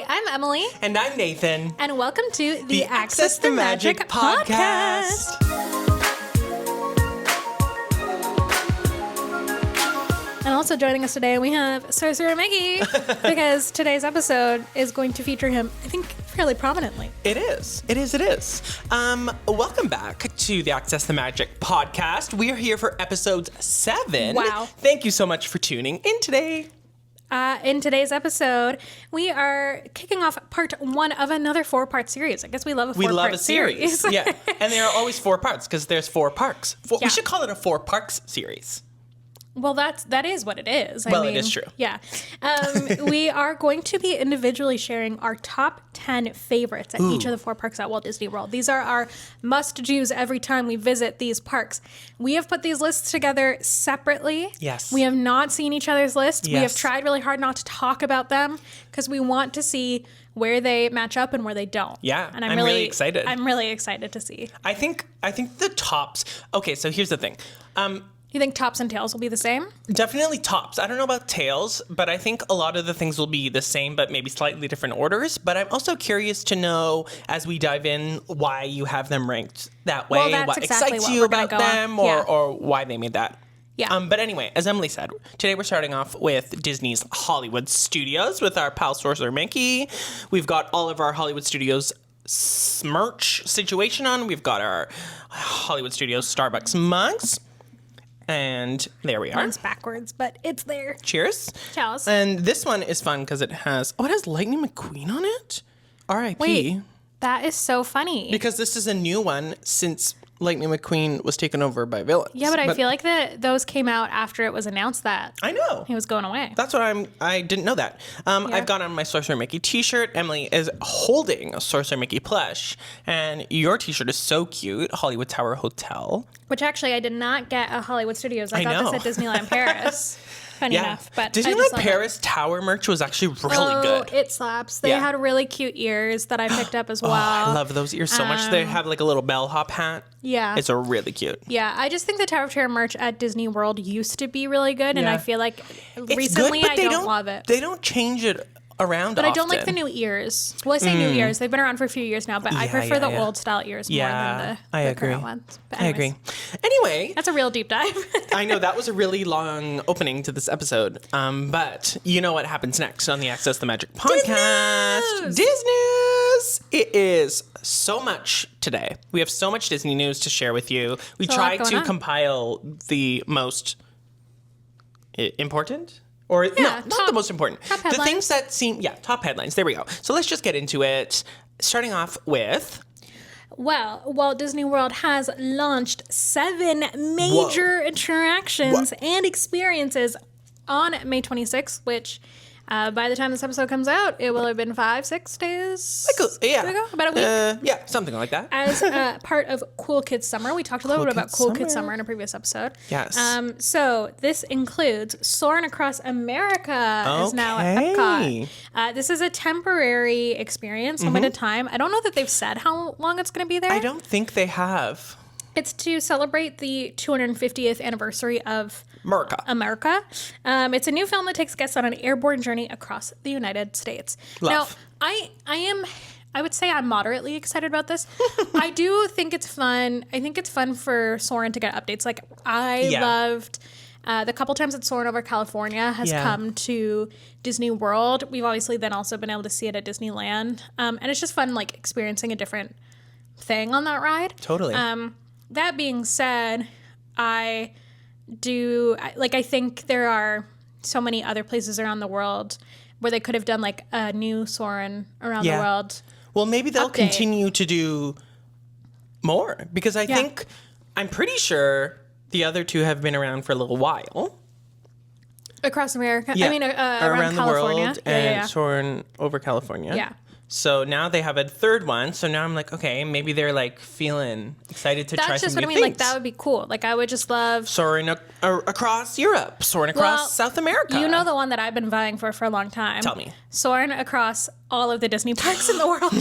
I'm Emily. And I'm Nathan. And welcome to the Access the Magic podcast. And also joining us today, we have Sorcerer Mickey, because today's episode is going to feature him, I think, fairly prominently. It is. Welcome back to the Access the Magic podcast. We are here for episode 7. Wow. Thank you so much for tuning in today. In today's episode, we are kicking off part 1 of another 4-part series. I guess we love a 4-part series. We love a series. Yeah. And there are always 4 parts because there's 4 parks. Yeah. We should call it a 4 parks series. Well, that is what it is. It is true. Yeah. We are going to be individually sharing our top 10 favorites at each of the 4 parks at Walt Disney World. These are our must-dos every time we visit these parks. We have put these lists together separately. Yes. We have not seen each other's lists. Yes. We have tried really hard not to talk about them because we want to see where they match up and where they don't. Yeah, and I'm really excited. I'm really excited to see. I think the tops. Okay, so here's the thing. You think tops and tails will be the same? Definitely tops. I don't know about tails, but I think a lot of the things will be the same, but maybe slightly different orders. But I'm also curious to know, as we dive in, why you have them ranked that way, Well, that's what exactly excites what you we're gonna about go on. them, Yeah. or why they made that. Yeah. But anyway, as Emily said, today we're starting off with Disney's Hollywood Studios with our pal Sorcerer Mickey. We've got all of our Hollywood Studios merch situation on. We've got our Hollywood Studios Starbucks mugs. And there we are. Mine's backwards, but it's there. Cheers. Cheers. And this one is fun because it has Lightning McQueen on it. R.I.P. Wait, that is so funny. Because this is a new one since Lightning McQueen was taken over by villains. Yeah, but I feel like those came out after it was announced that I know. he was going away. That's what I didn't know that. I've got on my Sorcerer Mickey t-shirt. Emily is holding a Sorcerer Mickey plush. And your t-shirt is so cute. Hollywood Tower Hotel. Which actually, I did not get at Hollywood Studios. I got know. this at Disneyland Paris. Funny enough. But Disneyland Paris Tower merch was actually really good. It slaps. They had really cute ears that I picked up as well. I love those ears so much. They have like a little bellhop hat. Yeah. It's a really cute. Yeah, I just think the Tower of Terror merch at Disney World used to be really good, and I feel like recently good, but I don't love it. They don't change it around But often. I don't like the new ears. Well, I say new ears. They've been around for a few years now, but I prefer the old style ears more than the current ones. But I agree. Anyway. That's a real deep dive. I know, that was a really long opening to this episode. But you know what happens next on the Access the Magic podcast. Disney's! It is so much today. We have so much Disney news to share with you. We tried to compile the most important? Or not the most important. The things that seem, top headlines. There we go. So let's just get into it. Starting off with... Well, Walt Disney World has launched 7 major attractions and experiences on May 26th, which by the time this episode comes out, it will have been 5-6 days ago, about a week. Something like that. As part of Cool Kids Summer. We talked a little bit about Cool Kids Summer in a previous episode. Yes. So this includes Soarin' Across America is now at Epcot. This is a temporary experience, limited time. I don't know that they've said how long it's going to be there. I don't think they have. It's to celebrate the 250th anniversary of America. It's a new film that takes guests on an airborne journey across the United States. Love. Now, I would say I'm moderately excited about this. I do think it's fun. I think it's fun for Soarin' to get updates. Like, I loved the couple times that Soarin' over California has come to Disney World. We've obviously then also been able to see it at Disneyland. And it's just fun, like, experiencing a different thing on that ride. Totally. That being said, I think there are so many other places around the world where they could have done like a new Soarin' around the world. Well, maybe they'll continue to do more because I'm pretty sure the other 2 have been around for a little while. Across America? Yeah. I mean, around California. The world and Soarin' over California. Yeah. So now they have a 3rd one. So now I'm like, okay, maybe they're like feeling excited to try some new things. That's just what I mean. Like, that would be cool. Like, I would just love... Soaring across Europe. Soaring across South America. You know the one that I've been vying for a long time. Tell me. Soaring across all of the Disney parks in the world.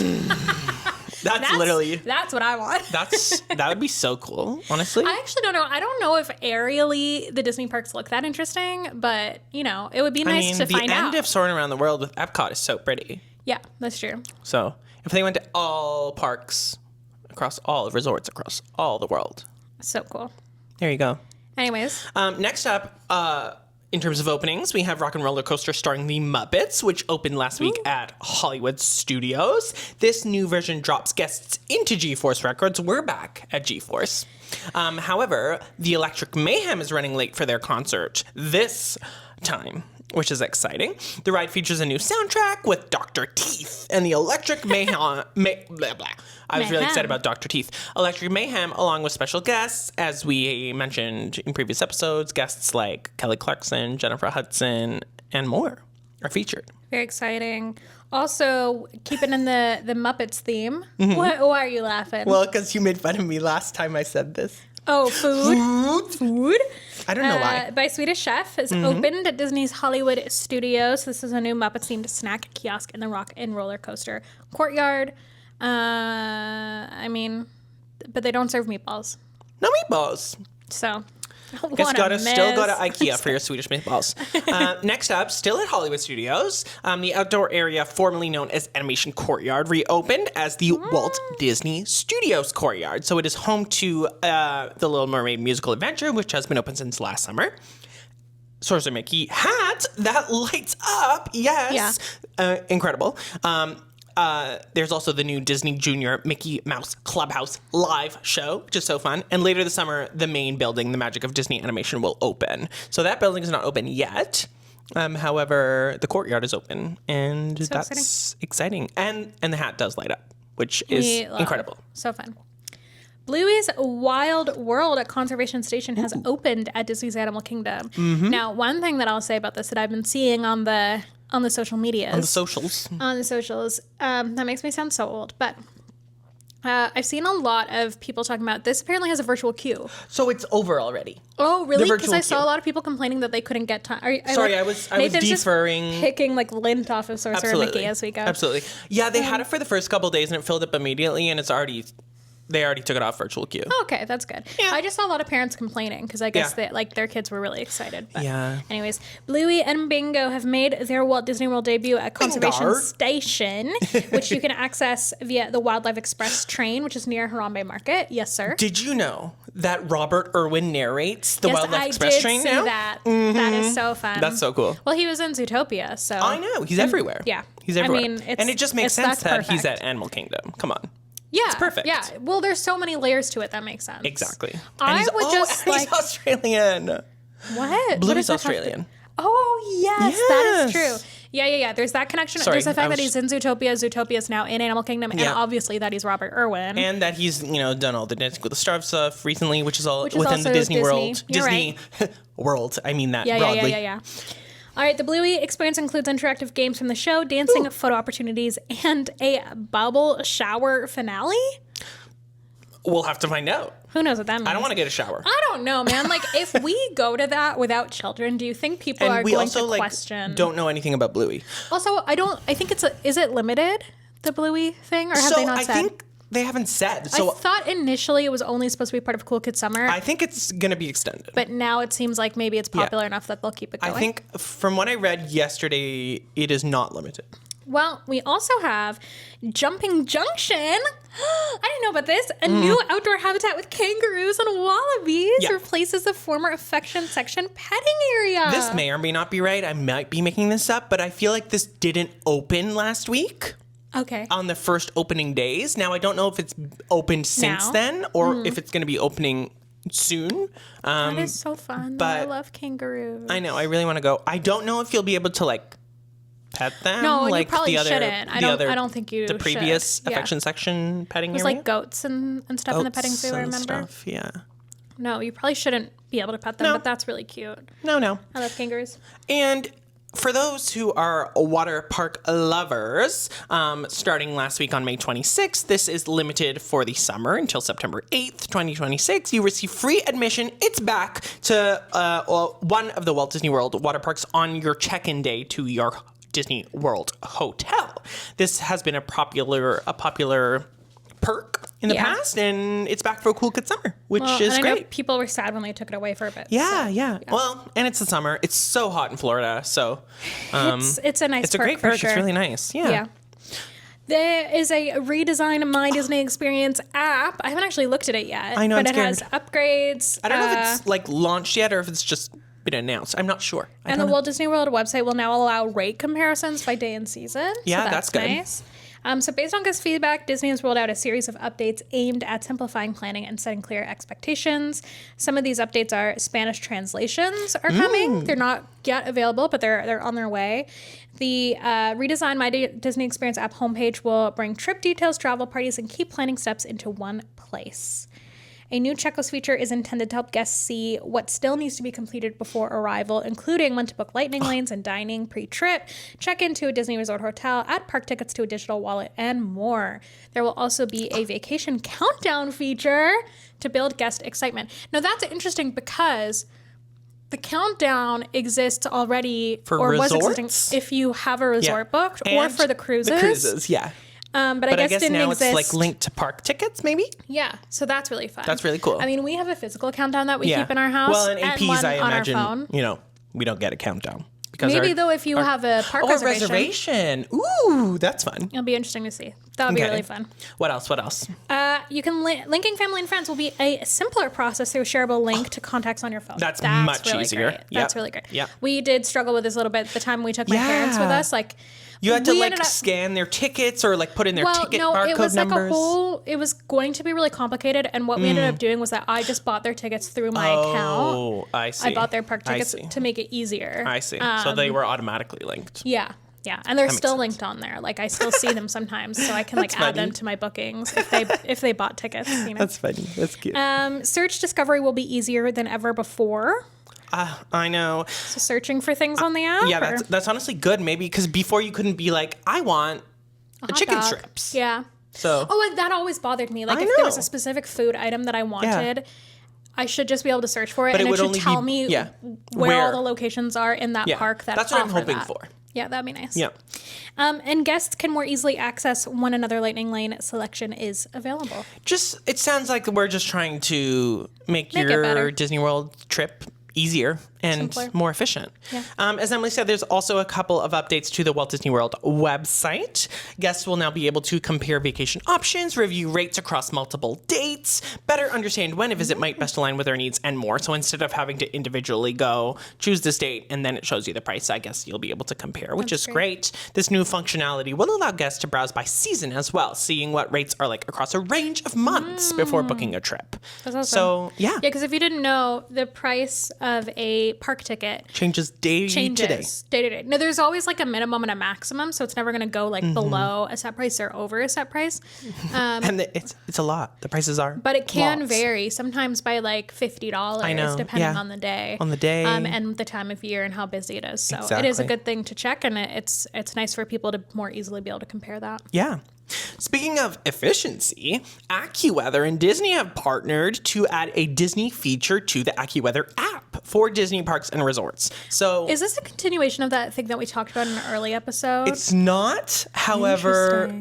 That's literally... That's what I want. That would be so cool, honestly. I actually don't know. I don't know if aerially the Disney parks look that interesting, but, you know, it would be nice to find out. The end of Soaring Around the World with Epcot is so pretty. Yeah, that's true. So if they went to all parks across all resorts across all the world. So cool. There you go. Anyways. Next up, in terms of openings, we have Rock and Roller Coaster starring the Muppets, which opened last week at Hollywood Studios. This new version drops guests into G-Force Records. We're back at G-Force. However, the Electric Mayhem is running late for their concert this time, which is exciting. The ride features a new soundtrack with Dr. Teeth and the Electric Mayhem. Blah, blah. I was really excited about Dr. Teeth. Electric Mayhem, along with special guests, as we mentioned in previous episodes, guests like Kelly Clarkson, Jennifer Hudson, and more are featured. Very exciting. Also, keeping in the Muppets theme. Why are you laughing? Well, because you made fun of me last time I said this. Oh, food. I don't know why. By Swedish Chef is opened at Disney's Hollywood Studios. This is a new Muppets-themed snack kiosk in the Rock and Roller Coaster Courtyard. I mean, but they don't serve meatballs. No meatballs. So, Still go to IKEA for your Swedish meatballs. Next up, still at Hollywood Studios, the outdoor area formerly known as Animation Courtyard reopened as the Walt Disney Studios Courtyard. So it is home to the Little Mermaid musical adventure, which has been open since last summer. Sorcerer Mickey hat that lights up. Yes. Yeah. Incredible. There's also the new Disney Junior Mickey Mouse Clubhouse live show, which is so fun. And later this summer, the main building, the Magic of Disney Animation, will open. So that building is not open yet. However, the courtyard is open, and so that's exciting. And the hat does light up, which is incredible. So fun. Bluey's Wild World at Conservation Station has opened at Disney's Animal Kingdom. Now, one thing that I'll say about this that I've been seeing on the social medias. On the socials. That makes me sound so old, but I've seen a lot of people talking about this apparently has a virtual queue. So it's over already. Oh, really? Because I saw a lot of people complaining that they couldn't get time. I was deferring. Just picking like lint off of Sorcerer Mickey as we go. Absolutely. Yeah, they had it for the first couple of days and it filled up immediately, and they already took it off virtual queue. Oh, okay, that's good. Yeah. I just saw a lot of parents complaining because I guess that like their kids were really excited. But anyways, Bluey and Bingo have made their Walt Disney World debut at Conservation Station, which you can access via the Wildlife Express train, which is near Harambe Market. Yes, sir. Did you know that Robert Irwin narrates the Wildlife Express train now? Yes, I did see that. That is so fun. That's so cool. Well, he was in Zootopia, so I know he's everywhere. Yeah, he's everywhere. I mean, and it just makes sense that he's at Animal Kingdom. Come on. Yeah, it's perfect. Yeah, well, there's so many layers to it that makes sense. Exactly. He's Australian. What? Bluey's Australian. Oh yes, that is true. Yeah. There's that connection. Sorry, there's the fact that he's in Zootopia. Zootopia's now in Animal Kingdom, and obviously that he's Robert Irwin, and that he's done all the Dancing with the Stars stuff recently, which is all within the Disney World. Disney World. I mean that broadly. Yeah. All right, the Bluey experience includes interactive games from the show, dancing, photo opportunities, and a bubble shower finale. We'll have to find out. Who knows what that means? I don't want to get a shower. I don't know, man. Like, if we go to that without children, do you think people are going to question? Don't know anything about Bluey. Also, I think is it limited, the Bluey thing, or have they not said? I think they haven't said. So I thought initially it was only supposed to be part of Cool Kids Summer. I think it's going to be extended. But now it seems like maybe it's popular enough that they'll keep it going. I think from what I read yesterday, it is not limited. Well, we also have Jumping Junction. I didn't know about this. A new outdoor habitat with kangaroos and wallabies replaces the former affection section petting area. This may or may not be right. I might be making this up, but I feel like this didn't open last week. Okay. On the first opening days. Now, I don't know if it's opened since then or if it's going to be opening soon. That is so fun. But I love kangaroos. I know. I really want to go. I don't know if you'll be able to, pet them. No, you probably shouldn't. I don't think you should. The previous affection section petting area? It was goats and stuff in the petting zoo, I remember. Stuff, yeah. No, you probably shouldn't be able to pet them, but that's really cute. No. I love kangaroos. And for those who are water park lovers, starting last week on May 26th, this is limited for the summer until September 8th, 2026. You receive free admission. It's back to one of the Walt Disney World water parks on your check-in day to your Disney World hotel. This has been a popular perk in the past, and it's back for a Cool Kids Summer, which is great. I know people were sad when they took it away for a bit. Yeah. Well, and it's the summer. It's so hot in Florida, so it's a nice. It's a great perk. Sure. It's really nice. Yeah. There is a redesigned My Disney Experience app. I haven't actually looked at it yet. I know, but I'm it has upgrades. I don't know if it's like launched yet or if it's just been announced. I'm not sure. And the Walt Disney World website will now allow rate comparisons by day and season. Yeah, so that's good. Nice. So based on guest feedback, Disney has rolled out a series of updates aimed at simplifying planning and setting clear expectations. Some of these updates are Spanish translations are coming. They're not yet available, but they're on their way. The redesigned My Disney Experience app homepage will bring trip details, travel parties, and key planning steps into one place. A new checklist feature is intended to help guests see what still needs to be completed before arrival, including when to book lightning lanes and dining pre-trip, check into a Disney Resort hotel, add park tickets to a digital wallet, and more. There will also be a vacation countdown feature to build guest excitement. Now, that's interesting because the countdown exists already for or resorts? was existing if you have a resort booked or And for the cruises. The cruises, yeah. But I guess didn't now exist. it's like linked to park tickets, maybe? Yeah, so that's really fun. That's really cool. I mean, we have a physical countdown that we keep in our house. Well, and APs, one I on imagine, our phone. you know, we don't get a countdown. Because Maybe though, if you have a park reservation. Ooh, that's fun. It'll be interesting to see. That would be really fun. What else? What else? You can linking family and friends will be a simpler process through a shareable link to contacts on your phone. That's much really easier. Great. That's really great. Yeah. We did struggle with this a little bit the time we took my parents with us. Like, you had to like scan their tickets or like put in their ticket barcode it was numbers. it was going to be really complicated. And what we ended up doing was that I just bought their tickets through my account. Oh, I see. I bought their park tickets to make it easier. I see. So they were automatically linked. Yeah. Yeah, and they're still linked on there. Like I still see them sometimes, so I can like add them to my bookings if they bought tickets. You know? That's funny. That's cute. Search discovery will be easier than ever before. I know. So searching for things on the app. Yeah, that's honestly good. Maybe because before you couldn't be like, I want chicken dog. strips. Yeah. So. Oh, and that always bothered me. Like if there was a specific food item that I wanted. I should just be able to search for it, But and it should only tell me where all the locations are in that park. That's what I'm hoping for. Yeah, that'd be nice. Yeah. And guests can more easily access when another lightning lane selection is available. It sounds like we're just trying to make your Disney World trip easier and simpler, more efficient. Yeah. As Emily said, there's also a couple of updates to the Walt Disney World website. Guests will now be able to compare vacation options, review rates across multiple dates, better understand when a visit might best align with their needs, and more. So instead of having to individually go choose this date and then it shows you the price, I guess you'll be able to compare, which is great. This new functionality will allow guests to browse by season as well, seeing what rates are like across a range of months before booking a trip. That's awesome. So, yeah. Yeah, because if you didn't know, the price of a park ticket changes day to day. Day to day. No, there's always like a minimum and a maximum, so it's never going to go like below a set price or over a set price. And it's a lot. The prices are. But it can vary sometimes by like $50 depending on the day. On the day. And the time of year and how busy it is. So it is a good thing to check, and it's nice for people to more easily be able to compare that. Yeah. Speaking of efficiency, AccuWeather and Disney have partnered to add a Disney feature to the AccuWeather app for Disney parks and resorts. So is this a continuation of that thing that we talked about in an early episode? It's not. However,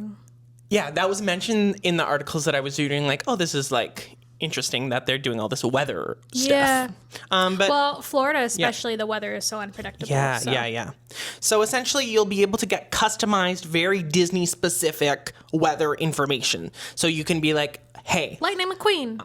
yeah, that was mentioned in the articles that I was reading. Like, oh, this is like interesting that they're doing all this weather stuff. Yeah. But Florida especially, the weather is so unpredictable. Yeah. So essentially, you'll be able to get customized, very Disney-specific weather information. So you can be like, hey. Lightning McQueen.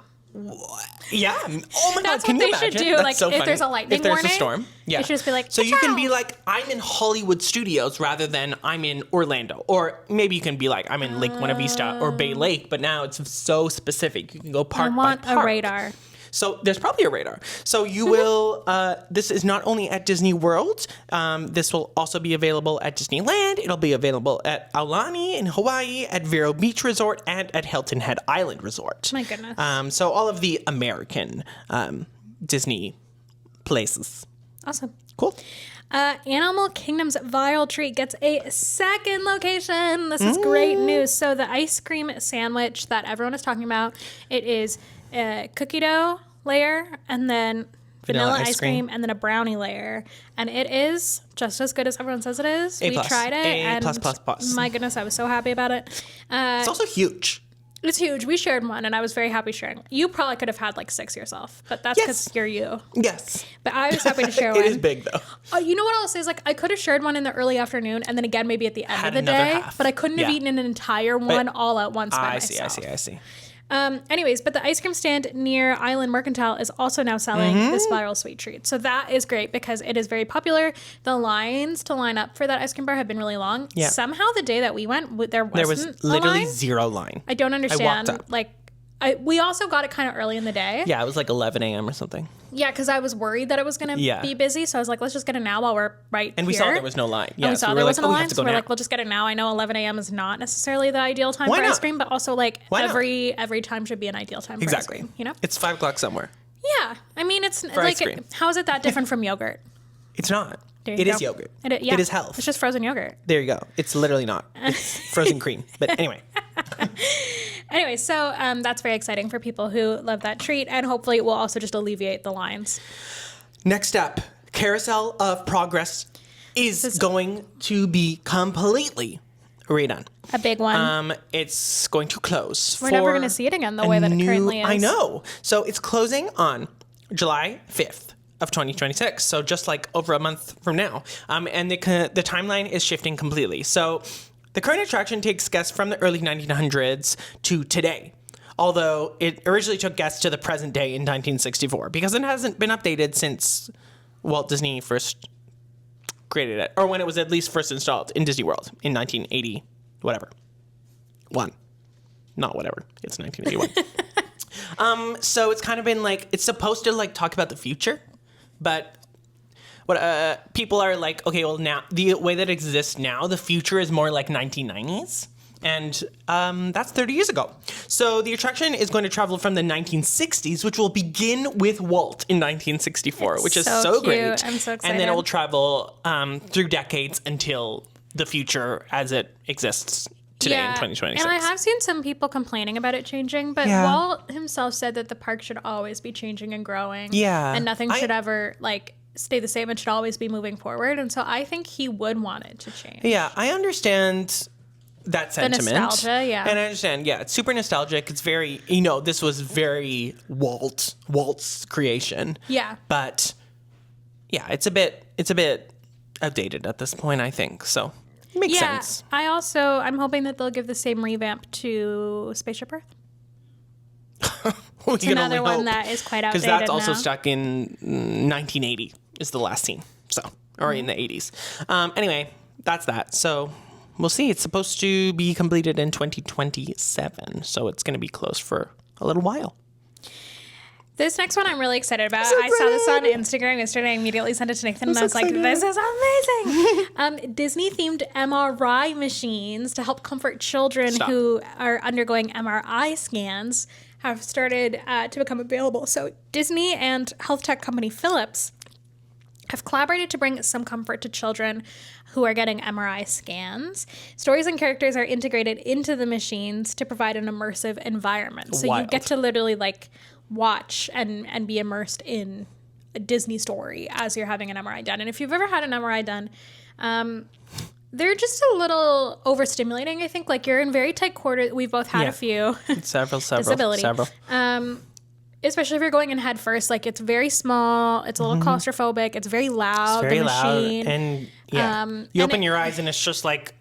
Yeah. Oh my That's God. Can what you they imagine? should do. That's like so if funny. there's a lightning warning. If there's a storm. Yeah. You should just be like, so you can be like, I'm in Hollywood Studios rather than I'm in Orlando. Or maybe you can be like, I'm in Lake Buena Vista or Bay Lake. But now it's so specific. You can go park by park. I want a radar. So there's probably a radar. So you will, this is not only at Disney World, this will also be available at Disneyland. It'll be available at Aulani in Hawaii, at Vero Beach Resort, and at Hilton Head Island Resort. My goodness. So all of the American Disney places. Awesome. Cool. Animal Kingdom's Vile Treat gets a second location. This is great news. So the ice cream sandwich that everyone is talking about, it is a cookie dough layer and then vanilla ice cream and then a brownie layer, and it is just as good as everyone says it is. We tried it, and plus. my goodness, I was so happy about it. It's also huge. It's huge. We shared one, and I was very happy sharing. You probably could have had like 6 yourself, but that's because you're you. Yes. But I was happy to share one. It is big, though. You know what I'll say is, like, I could have shared one in the early afternoon, and then again maybe at the end of the day. But I couldn't have eaten an entire one all at once by myself. I see. Anyways, but the ice cream stand near Island Mercantile is also now selling the Spiral Sweet Treat. So that is great because it is very popular. The lines to line up for that ice cream bar have been really long. Yeah. Somehow the day that we went, there was literally zero line. I don't understand. I walked up. Like, we also got it kind of early in the day. Yeah, it was like 11 a.m. or something. Yeah, because I was worried that it was going to be busy. So I was like, let's just get it now while we're and we saw there was no line. Yeah, and we saw there wasn't a line. So we're like, we'll just get it now. I know 11 a.m. is not necessarily the ideal time for ice cream, but also like every time should be an ideal time for ice cream. You know? It's 5 o'clock somewhere. Yeah. I mean, it's like, how is it that different from yogurt? It's not. It is yogurt. It is health. It's just frozen yogurt. There you go. It's literally not. It's frozen cream. But anyway. Anyway, so that's very exciting for people who love that treat, and hopefully it will also just alleviate the lines. Next up, Carousel of Progress is going to be completely redone. A big one. It's going to close. We're never going to see it again the way that it currently is. I know. So it's closing on July 5th. Of 2026, so just like over a month from now. And the timeline is shifting completely. So the current attraction takes guests from the early 1900s to today, although it originally took guests to the present day in 1964 because it hasn't been updated since Walt Disney first created it, or when it was at least first installed in Disney World in 1980, whatever. Not whatever. It's 1981. So it's kind of been like, it's supposed to like talk about the future. But what people are like, okay, well, now the way that it exists now, the future is more like 1990s. And that's 30 years ago. So the attraction is going to travel from the 1960s, which will begin with Walt in 1964, which is so great. I'm so excited. And then it will travel through decades until the future as it exists today in 2026. And I have seen some people complaining about it changing, but Walt himself said that the park should always be changing and growing. Yeah. And nothing should ever like stay the same. It should always be moving forward. And so I think he would want it to change. Yeah, I understand that sentiment. The nostalgia, yeah. And I understand, it's super nostalgic. It's very, this was very Walt's creation. Yeah. But yeah, it's a bit outdated at this point, I think. So it makes sense. I'm hoping that they'll give the same revamp to Spaceship Earth. It's another one that is quite outdated because that's also now. stuck in 1980 is the last scene. So, or in the 80s. Anyway, that's that. So we'll see. It's supposed to be completed in 2027. So it's going to be closed for a little while. This next one I'm really excited about. I saw this on Instagram yesterday. I immediately sent it to Nathan, and I was like, this is amazing. Disney-themed MRI machines to help comfort children who are undergoing MRI scans have started to become available. So Disney and health tech company Philips have collaborated to bring some comfort to children who are getting MRI scans. Stories and characters are integrated into the machines to provide an immersive environment. So you get to literally like watch and be immersed in a Disney story as you're having an MRI done. And if you've ever had an MRI done, they're just a little overstimulating, I think. Like, you're in very tight quarters. We've both had a few. Several. Disability. Especially if you're going in head first. Like, it's very small. It's a little claustrophobic. It's very loud. It's very machine. loud. And you open your eyes and it's just like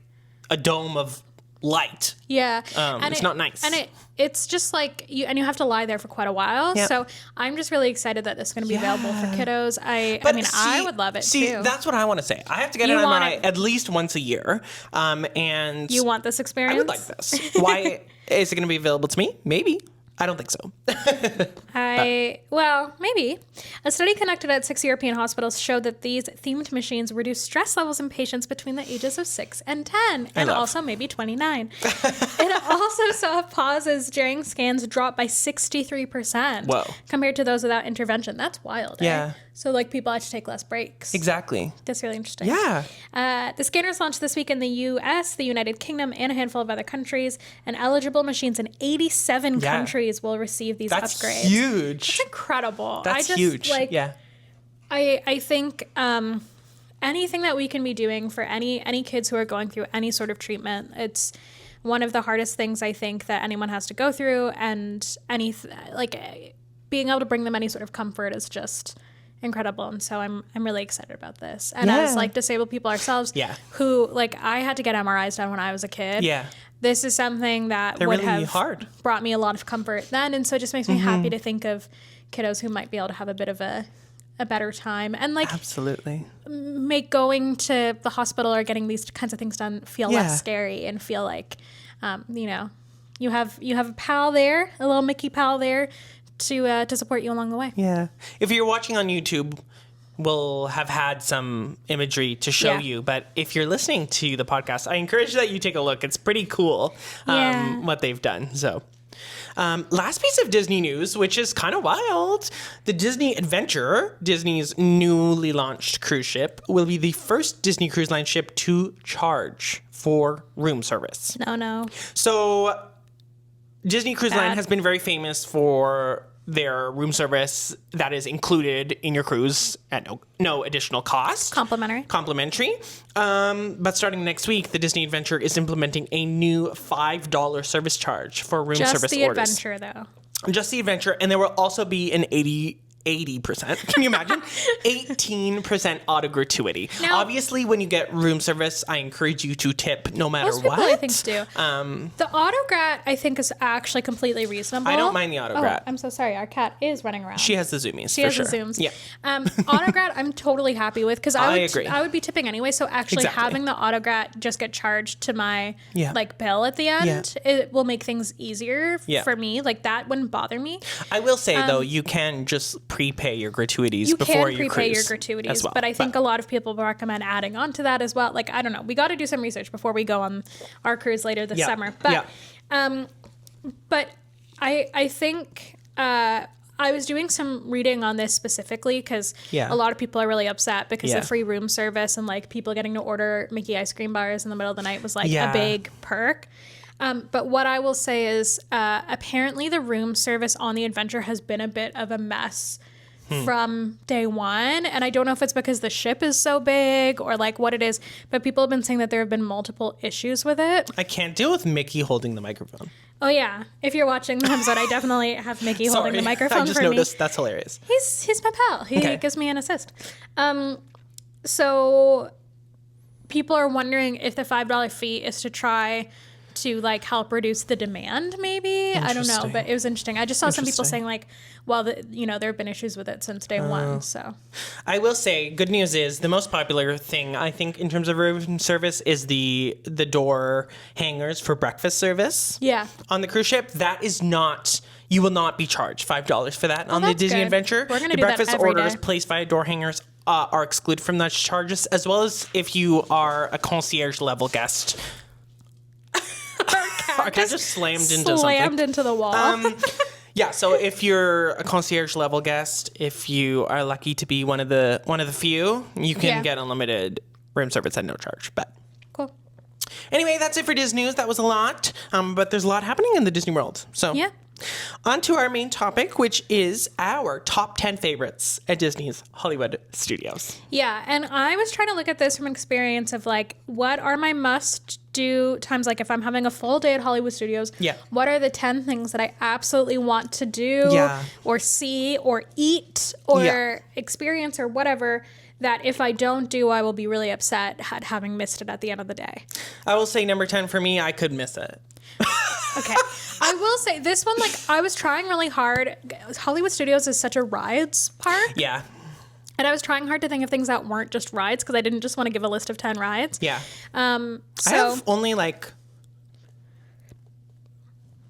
a dome of light. Yeah. It's not nice. And it's just like you have to lie there for quite a while. Yep. So I'm just really excited that this is going to be available for kiddos. I would love it too. That's what I want to say. I have to get an MRI at least once a year. And you want this experience? I would like this. Why is it going to be available to me? Maybe. I don't think so. Well, maybe. A study conducted at 6 European hospitals showed that these themed machines reduce stress levels in patients between the ages of 6 and 10, and also maybe 29. It also saw pauses during scans drop by 63% compared to those without intervention. That's wild. Yeah. So, like, people had to take less breaks. Exactly. That's really interesting. Yeah. The scanners launched this week in the U.S., the United Kingdom, and a handful of other countries. And eligible machines in 87 countries will receive these upgrades. That's huge. That's incredible. That's huge. I think anything that we can be doing for any kids who are going through any sort of treatment, one of the hardest things I think that anyone has to go through, and being able to bring them any sort of comfort is just incredible. And so I'm really excited about this. And as like disabled people ourselves, who like I had to get MRIs done when I was a kid. Yeah. This is something that would really have brought me a lot of comfort then. And so it just makes me happy to think of kiddos who might be able to have a bit of a better time, and like absolutely make going to the hospital or getting these kinds of things done feel less scary, and feel like you have a pal there, a little Mickey pal there to support you along the way. Yeah. If you're watching on YouTube, we'll have had some imagery to show you, but if you're listening to the podcast, I encourage that you take a look. It's pretty cool what they've done. So last piece of Disney news, which is kind of wild. The Disney Adventure, Disney's newly launched cruise ship, will be the first Disney Cruise Line ship to charge for room service. No. So Disney Cruise Line has been very famous for their room service that is included in your cruise at no additional cost. Complimentary. But starting next week, the Disney Adventure is implementing a new $5 service charge for room service orders. Just the Adventure, though. Just the Adventure. And there will also be an 80%. Can you imagine? 18% auto gratuity. Now, obviously, when you get room service, I encourage you to tip no matter most people, what. I think, do. The auto grat, I think, is actually completely reasonable. I don't mind the auto grat. I'm so sorry. Our cat is running around. She has the zoomies. She has the zooms. Yeah. Auto grat, I'm totally happy with, because I agree. I would be tipping anyway. So actually having the auto grat just get charged to my like bill at the end, it will make things easier for me. Like that wouldn't bother me. I will say though, you can just prepay your gratuities before you cruise. You can prepay your gratuities, but I think a lot of people recommend adding on to that as well. Like, I don't know. We got to do some research before we go on our cruise later this summer. But, but I think I was doing some reading on this specifically because a lot of people are really upset because the free room service and like people getting to order Mickey ice cream bars in the middle of the night was like a big perk. But what I will say is apparently the room service on the Adventure has been a bit of a mess from day one. And I don't know if it's because the ship is so big or like what it is, but people have been saying that there have been multiple issues with it. I can't deal with Mickey holding the microphone. Oh, yeah. If you're watching the episode, I definitely have Mickey holding the microphone for me. I just noticed. That's hilarious. He's my pal. He gives me an assist. So people are wondering if the $5 fee is to try to like help reduce the demand, maybe. I don't know, but it was interesting. I just saw some people saying like, well, there have been issues with it since day one. So I will say, good news is the most popular thing I think in terms of room service is the door hangers for breakfast service. Yeah, on the cruise ship, that is not. You will not be charged $5 for that on the Disney Adventure. We're going to do breakfast that every orders day. Placed via door hangers are excluded from those charges, as well as if you are a concierge level guest. Our cat just slammed into the wall. Yeah, so if you're a concierge level guest, if you are lucky to be one of the few, you can get unlimited room service at no charge. But cool. Anyway, that's it for Disney news. That was a lot, but there's a lot happening in the Disney world. So on to our main topic, which is our top 10 favorites at Disney's Hollywood Studios. Yeah, and I was trying to look at this from an experience of like, what are my must-do times? Like if I'm having a full day at Hollywood Studios, what are the 10 things that I absolutely want to do or see or eat or experience or whatever that if I don't do, I will be really upset at having missed it at the end of the day? I will say number 10 for me, I could miss it. Okay. I will say this one, like I was trying really hard. Hollywood Studios is such a rides park. Yeah. And I was trying hard to think of things that weren't just rides because I didn't just want to give a list of 10 rides. Yeah. I have only like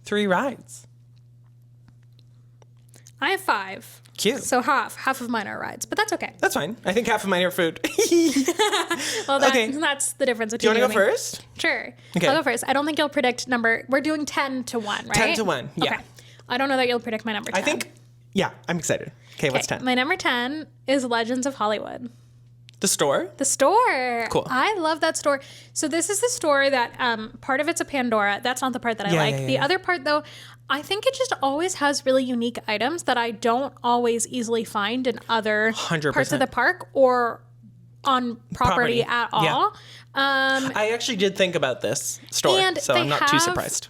3 rides. I have 5. Cute. So half of mine are rides, but that's okay. That's fine. I think half of mine are food. Well, that's the difference between you. Do you want to go first? Sure. Okay. I'll go first. I don't think you'll predict number. We're doing 10 to 1, right? 10 to 1, yeah. Okay. I don't know that you'll predict my number 10. I think, I'm excited. Okay, what's 10? My number 10 is Legends of Hollywood. The store? The store. Cool. I love that store. So this is the store that part of it's a Pandora. That's not the part that I like. The other part, though, I think it just always has really unique items that I don't always easily find in other 100%. parts of the park or on property at all. Yeah. I actually did think about this store, And so I'm not too surprised.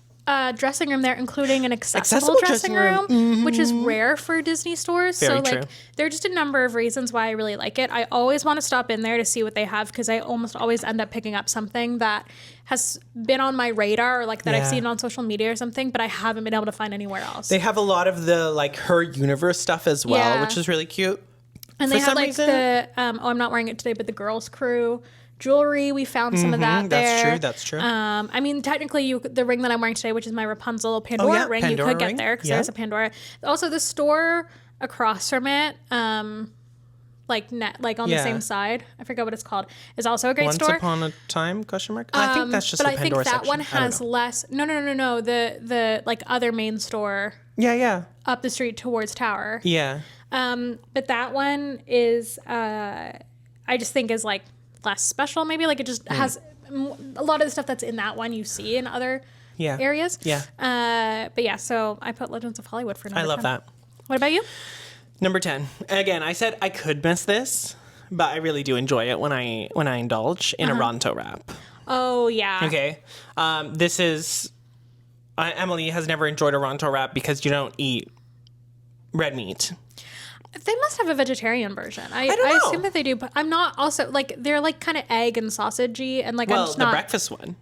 Dressing room there, including an accessible dressing room, which is rare for Disney stores. Very so like true. there are just a number of reasons why I really like it. I always want to stop in there to see what they have because I almost always end up picking up something that has been on my radar or like that I've seen on social media or something, but I haven't been able to find anywhere else. They have a lot of the like her universe stuff as well, which is really cute. And they have like the I'm not wearing it today, but the girls' crew jewelry. We found some of that there. That's true. I mean, technically, the ring that I'm wearing today, which is my Rapunzel Pandora ring, Pandora you could ring. get there because there's a Pandora. Also, the store across from it, like on the same side, I forget what it's called, is also a great store. Once Upon a Time? Question mark. I think that's just the Pandora section. But I think that one has less. No. The like other main store. Yeah. Up the street towards Tower. Yeah. But that one is, I just think is like less special. Maybe like it just has a lot of the stuff that's in that one you see in other areas. Yeah. But yeah, so I put Legends of Hollywood for number 10. I love that. What about you? Number 10. Again, I said I could miss this, but I really do enjoy it when I indulge in a Ronto wrap. Oh yeah. Okay. This is Emily has never enjoyed a Ronto wrap because you don't eat red meat. They must have a vegetarian version. I don't know. assume that they do, but I'm not also like they're like kind of egg and sausagey and like Well, I'm just the not breakfast one.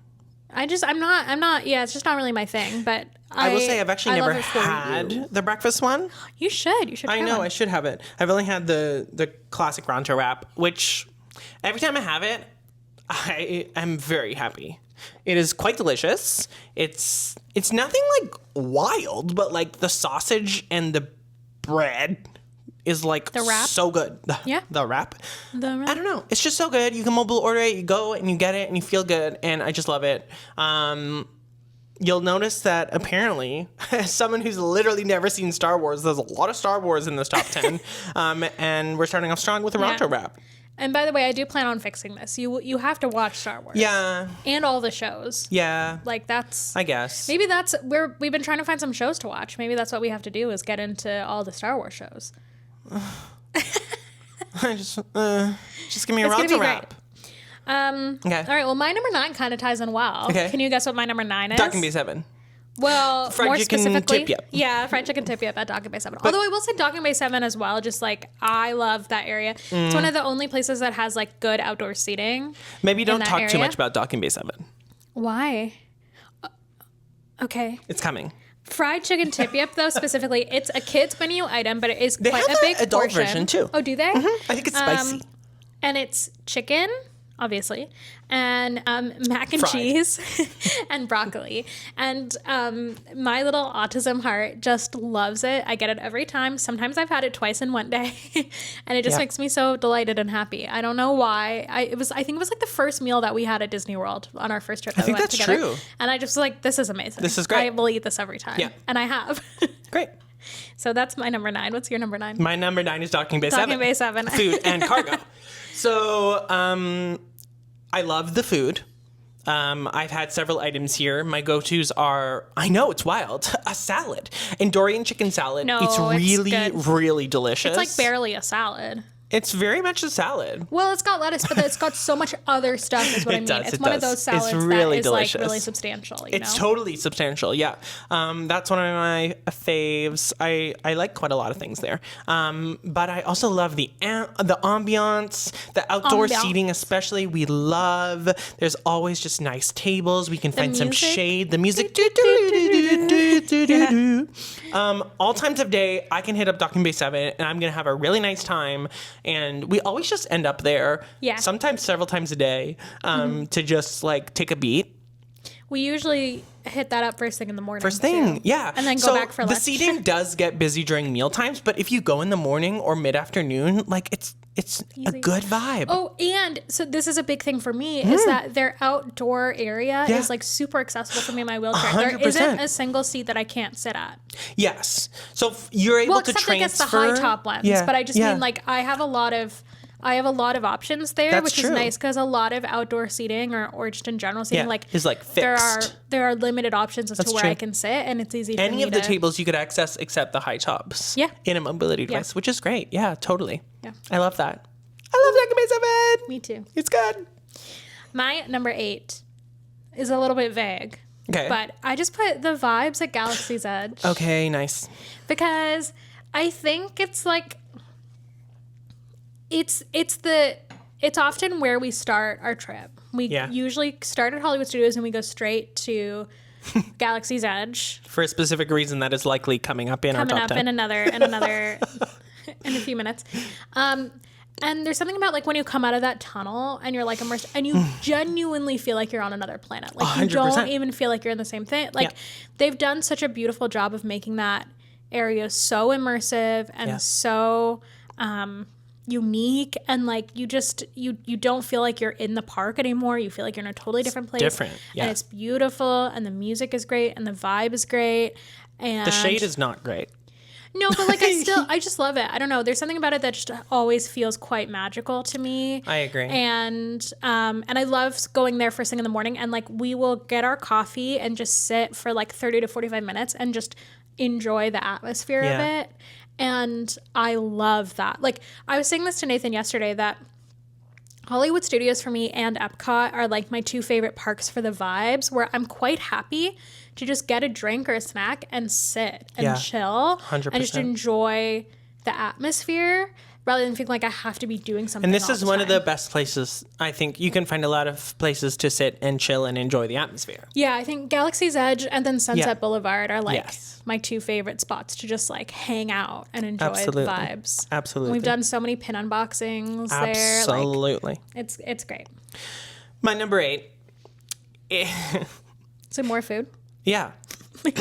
I'm not yeah, it's just not really my thing, but I will say I've actually never love it for had you. the breakfast one. You should I know, one. I should have it. I've only had the classic Ronto wrap, which every time I have it, I am very happy. It is quite delicious. It's nothing like wild, but like the sausage and the bread is like the wrap? So good. The wrap. The wrap. I don't know. It's just so good. You can mobile order it. You go and you get it and you feel good. And I just love it. You'll notice that apparently, as someone who's literally never seen Star Wars, there's a lot of Star Wars in this top 10. And we're starting off strong with a Ronto wrap. And by the way, I do plan on fixing this. You have to watch Star Wars. Yeah. And all the shows. Yeah. Like that's... I guess. Maybe that's... We've been trying to find some shows to watch. Maybe that's what we have to do is get into all the Star Wars shows. just give me a Ronto wrap. Okay. All right. Well, my number 9 kind of ties in well. Okay. Can you guess what my number 9 is? Docking Bay 7. Well, fried more chicken specifically, tip yip. Yeah, fried chicken tip yip at Docking Bay 7. Although I will say Docking Bay 7 as well. Just like I love that area. It's one of the only places that has like good outdoor seating. Maybe don't talk too much about Docking Bay 7. Why? Okay. It's coming. Fried chicken tip yip, though, specifically, it's a kid's menu item, but it is They quite have a big an adult portion. version, too. Oh, do they? Mm-hmm. I think it's spicy. And it's chicken, obviously, and mac and Fried. cheese and broccoli. And my little autism heart just loves it. I get it every time. Sometimes I've had it twice in one day, and it just makes me so delighted and happy. I don't know why. I think it was like the first meal that we had at Disney World on our first trip. I think that's true. And I just was like, this is amazing. This is great. I will eat this every time. Yeah. And I have. Great. So that's my number 9. What's your number 9? My number 9 is Docking Bay 7. Docking Bay 7. Food and cargo. So, I love the food. I've had several items here. My go-tos are, I know, it's wild, a salad. And Dorian chicken salad. No, it's really, good. really delicious. It's like barely a salad. It's very much a salad. Well, it's got lettuce, but it's got so much other stuff is what I mean. It's one of those salads really that is delicious. like really substantial. You It's know? totally substantial, yeah. That's one of my faves. I like quite a lot of things there. But I also love the ambiance, the outdoor seating especially. We love. There's always just nice tables. We can find some shade. The music. All times of day, I can hit up Docking Bay 7 and I'm going to have a really nice time. And we always just end up there. Yeah. Sometimes several times a day to just like take a beat. We usually hit that up first thing in the morning. First thing, too. yeah. And then go back for lunch. The seating does get busy during meal times, but if you go in the morning or mid-afternoon, like it's a good vibe. Oh, and so this is a big thing for me is that their outdoor area is like super accessible for me in my wheelchair. 100%. There isn't a single seat that I can't sit at. Yes. So you're able to except transfer. I guess the high top ones. Yeah, but I just mean like I have a lot of options there, That's which true. is nice because a lot of outdoor seating or just in general seating is like fixed. There are limited options as to where true. I can sit, and it's easy for me Any of the tables you could access except the high tops. Yeah. In a mobility device, which is great. Yeah, totally. Yeah. I love that. I love Second Base 7. Me too. It's good. My number 8 is a little bit vague. Okay. But I just put the vibes at Galaxy's Edge. Okay, nice. Because I think it's like it's often where we start our trip. We usually start at Hollywood Studios and we go straight to Galaxy's Edge. For a specific reason that is likely coming up in our top 10. In another in a few minutes. And there's something about like when you come out of that tunnel and you're like immersed and you genuinely feel like you're on another planet. Like 100%. you don't even feel like you're in the same thing. Like they've done such a beautiful job of making that area so immersive and so unique, and like you don't feel like you're in the park anymore. You feel like you're in a totally different place. Different. Yeah. And it's beautiful and the music is great and the vibe is great. And the shade is not great. no, but like I just love it. I don't know. There's something about it that just always feels quite magical to me. I agree. And I love going there first thing in the morning, and like we will get our coffee and just sit for like 30 to 45 minutes and just enjoy the atmosphere of it. And I love that. Like I was saying this to Nathan yesterday that Hollywood Studios for me and Epcot are like my two favorite parks for the vibes, where I'm quite happy to just get a drink or a snack and sit and chill 100%. and just enjoy the atmosphere rather than feeling like I have to be doing something. And this is one of the best places. I think you can find a lot of places to sit and chill and enjoy the atmosphere. Yeah, I think Galaxy's Edge and then Sunset Boulevard are like my two favorite spots to just like hang out and enjoy the vibes. Absolutely. And we've done so many pin unboxings there. Absolutely. Like, it's great. My number 8. Is it more food? Yeah. 3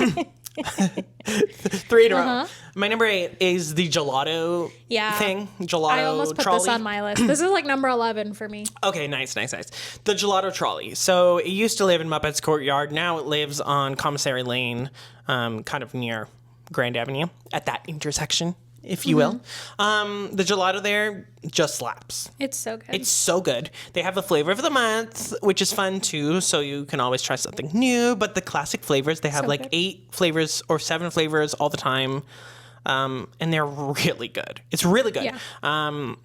in a row. My number 8 is the gelato thing. Gelato I almost put trolley. this on my list. This is like number 11 for me. Okay, nice. The gelato trolley. So it used to live in Muppets Courtyard. Now it lives on Commissary Lane, kind of near Grand Avenue, at that intersection, if you will. The gelato there just slaps. It's so good. It's so good. They have a flavor of the month, which is fun too, so you can always try something new. But the classic flavors, they have 8 flavors or 7 flavors all the time, and they're really good. It's really good. Yeah. And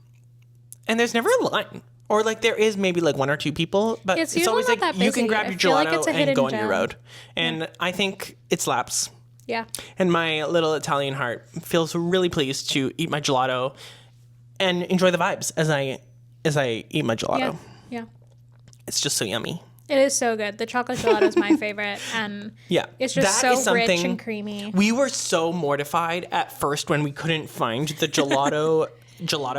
there's never a line. Or like there is maybe like 1 or 2 people, but it's always like you can grab your gelato and go on your road. And I think it slaps. Yeah. And my little Italian heart feels really pleased to eat my gelato and enjoy the vibes as I eat my gelato. Yeah. It's just so yummy. It is so good. The chocolate gelato is my favorite, and it's just so rich and creamy. We were so mortified at first when we couldn't find the gelato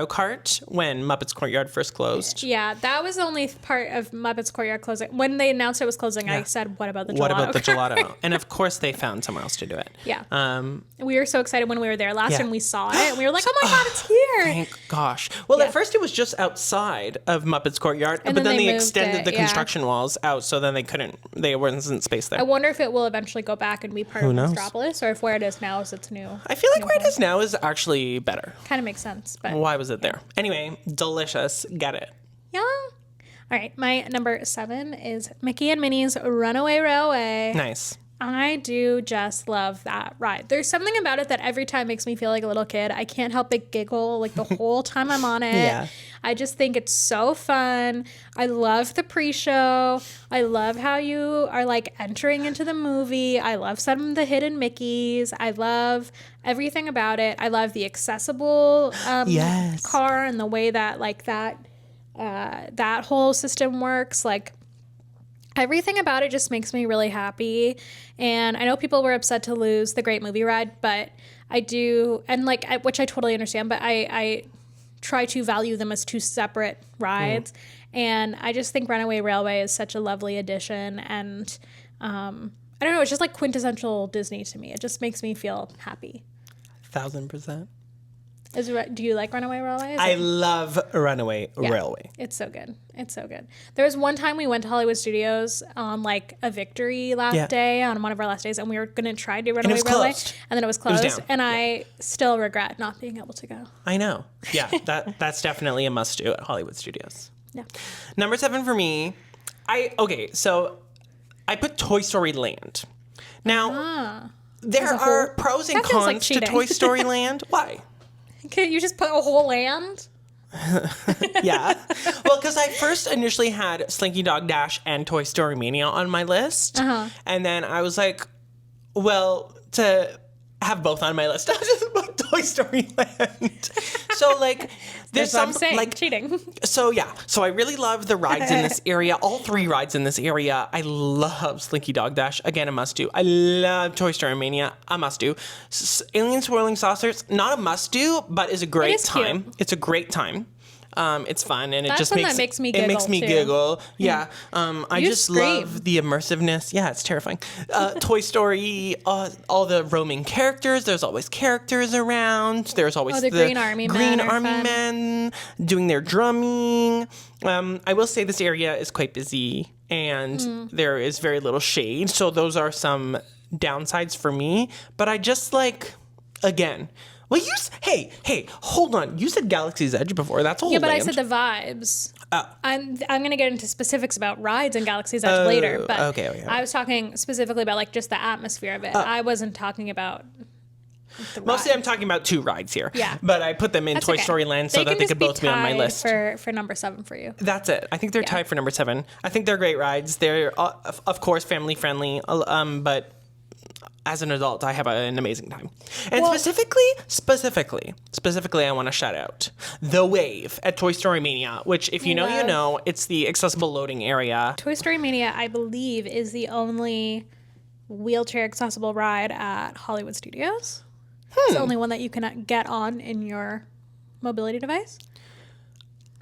cart when Muppets Courtyard first closed. Yeah, that was the only part of Muppets Courtyard closing. When they announced it was closing, I said, what about the gelato? What about the gelato? And of course they found somewhere else to do it. Yeah. We were so excited when we were there last and we saw it. And we were like, oh my God, it's here. Thank gosh. Well, at first it was just outside of Muppets Courtyard, but then they extended the construction walls out, so then there wasn't space there. I wonder if it will eventually go back and be part of Metropolis, or if where it is now is its new. I feel like where it is now is actually better. Kind of makes sense. But why was it there? Anyway, delicious. Get it. Yeah. All right. My number 7 is Mickey and Minnie's Runaway Railway. Nice. I do just love that ride. There's something about it that every time makes me feel like a little kid. I can't help but giggle like the whole time I'm on it. Yeah. I just think it's so fun. I love the pre-show. I love how you are like entering into the movie. I love some of the hidden Mickeys. I love everything about it. I love the accessible car and the way that like that whole system works. Like everything about it just makes me really happy. And I know people were upset to lose the Great Movie Ride, but I do, and like, which I totally understand, but I try to value them as 2 separate rides. And I just think Runaway Railway is such a lovely addition. And I don't know, it's just like quintessential Disney to me. It just makes me feel happy. 1000%. Do you like Runaway Railway? I love Runaway Railway. It's so good. It's so good. There was one time we went to Hollywood Studios on like a victory lap day, on one of our last days, and we were going to try to do Runaway Railway. And then it was closed. And I still regret not being able to go. I know. Yeah, that's definitely a must do at Hollywood Studios. Yeah. Number 7 for me, so I put Toy Story Land. Now, there are pros and cons to Toy Story Land. Why? Can't you just put a whole land? Yeah. Well, because I first initially had Slinky Dog Dash and Toy Story Mania on my list. And then I was like, well, to have both on my list, I'll just put Toy Story Land. So, like, there's some, like, cheating. So, yeah. So I really love the rides in this area. All 3 rides in this area. I love Slinky Dog Dash. Again, a must do. I love Toy Story Mania. A must do. Alien Swirling Saucers, not a must do, but is a great time. Cute. It's a great time. It's fun, and that makes me giggle. It makes me giggle. Yeah. I just love the immersiveness. Yeah, it's terrifying. Toy Story, all the roaming characters. There's always characters around. There's always the Green Army men doing their drumming. I will say this area is quite busy, and there is very little shade. So those are some downsides for me. But I just like, again. Well, hey, hold on. You said Galaxy's Edge before. That's a whole Yeah, but land. I said the vibes. I'm going to get into specifics about rides in Galaxy's Edge later. But okay. I was talking specifically about like just the atmosphere of it. I wasn't talking about the Mostly ride. I'm talking about 2 rides here. Yeah. But I put them in Toy Story Land so that they could both be on my list. For number 7 for you. That's it. I think they're tied for number 7. I think they're great rides. They're, of course, family friendly. But as an adult, I have an amazing time. And specifically, I want to shout out The Wave at Toy Story Mania, which, if you know, you know, it's the accessible loading area. Toy Story Mania, I believe, is the only wheelchair accessible ride at Hollywood Studios. It's the only one that you can get on in your mobility device.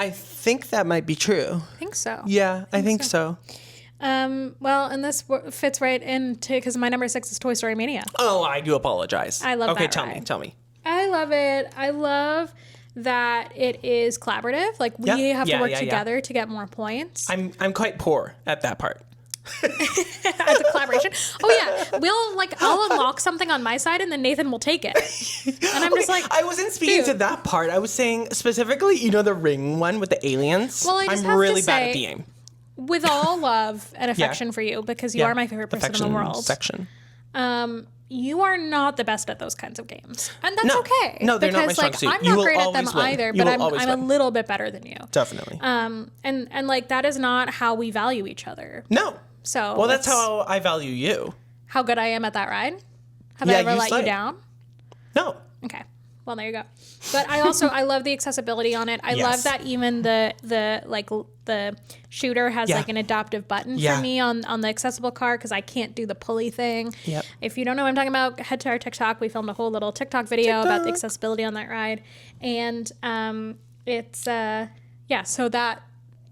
I think that might be true. I think so. Yeah, I think so. Well, and this fits right into, because my number 6 is Toy Story Mania. Oh, I do apologize. I love that ride. ride. Tell me. I love it. I love that it is collaborative. Like, we have to work together to get more points. I'm quite poor at that part. As a collaboration. Oh yeah, I'll unlock something on my side and then Nathan will take it. And I'm just like, I wasn't speaking to that part. I was saying specifically, you know, the ring one with the aliens. Well, I'm really bad at the game. With all love and affection for you, because you are my favorite person in the world. You are not the best at those kinds of games, and that's okay. No, they're not my strong because suit. I'm not great at them either, but I'm a little bit better than you. Definitely. And like that is not how we value each other. No. So well, that's how I value you. How good I am at that ride? Have I ever let you down? No. Okay. Well, there you go. But I love the accessibility on it. I love that even the shooter has like an adaptive button for me on the accessible car, because I can't do the pulley thing. Yep. If you don't know what I'm talking about, head to our TikTok. We filmed a whole little TikTok video about the accessibility on that ride. And it's so that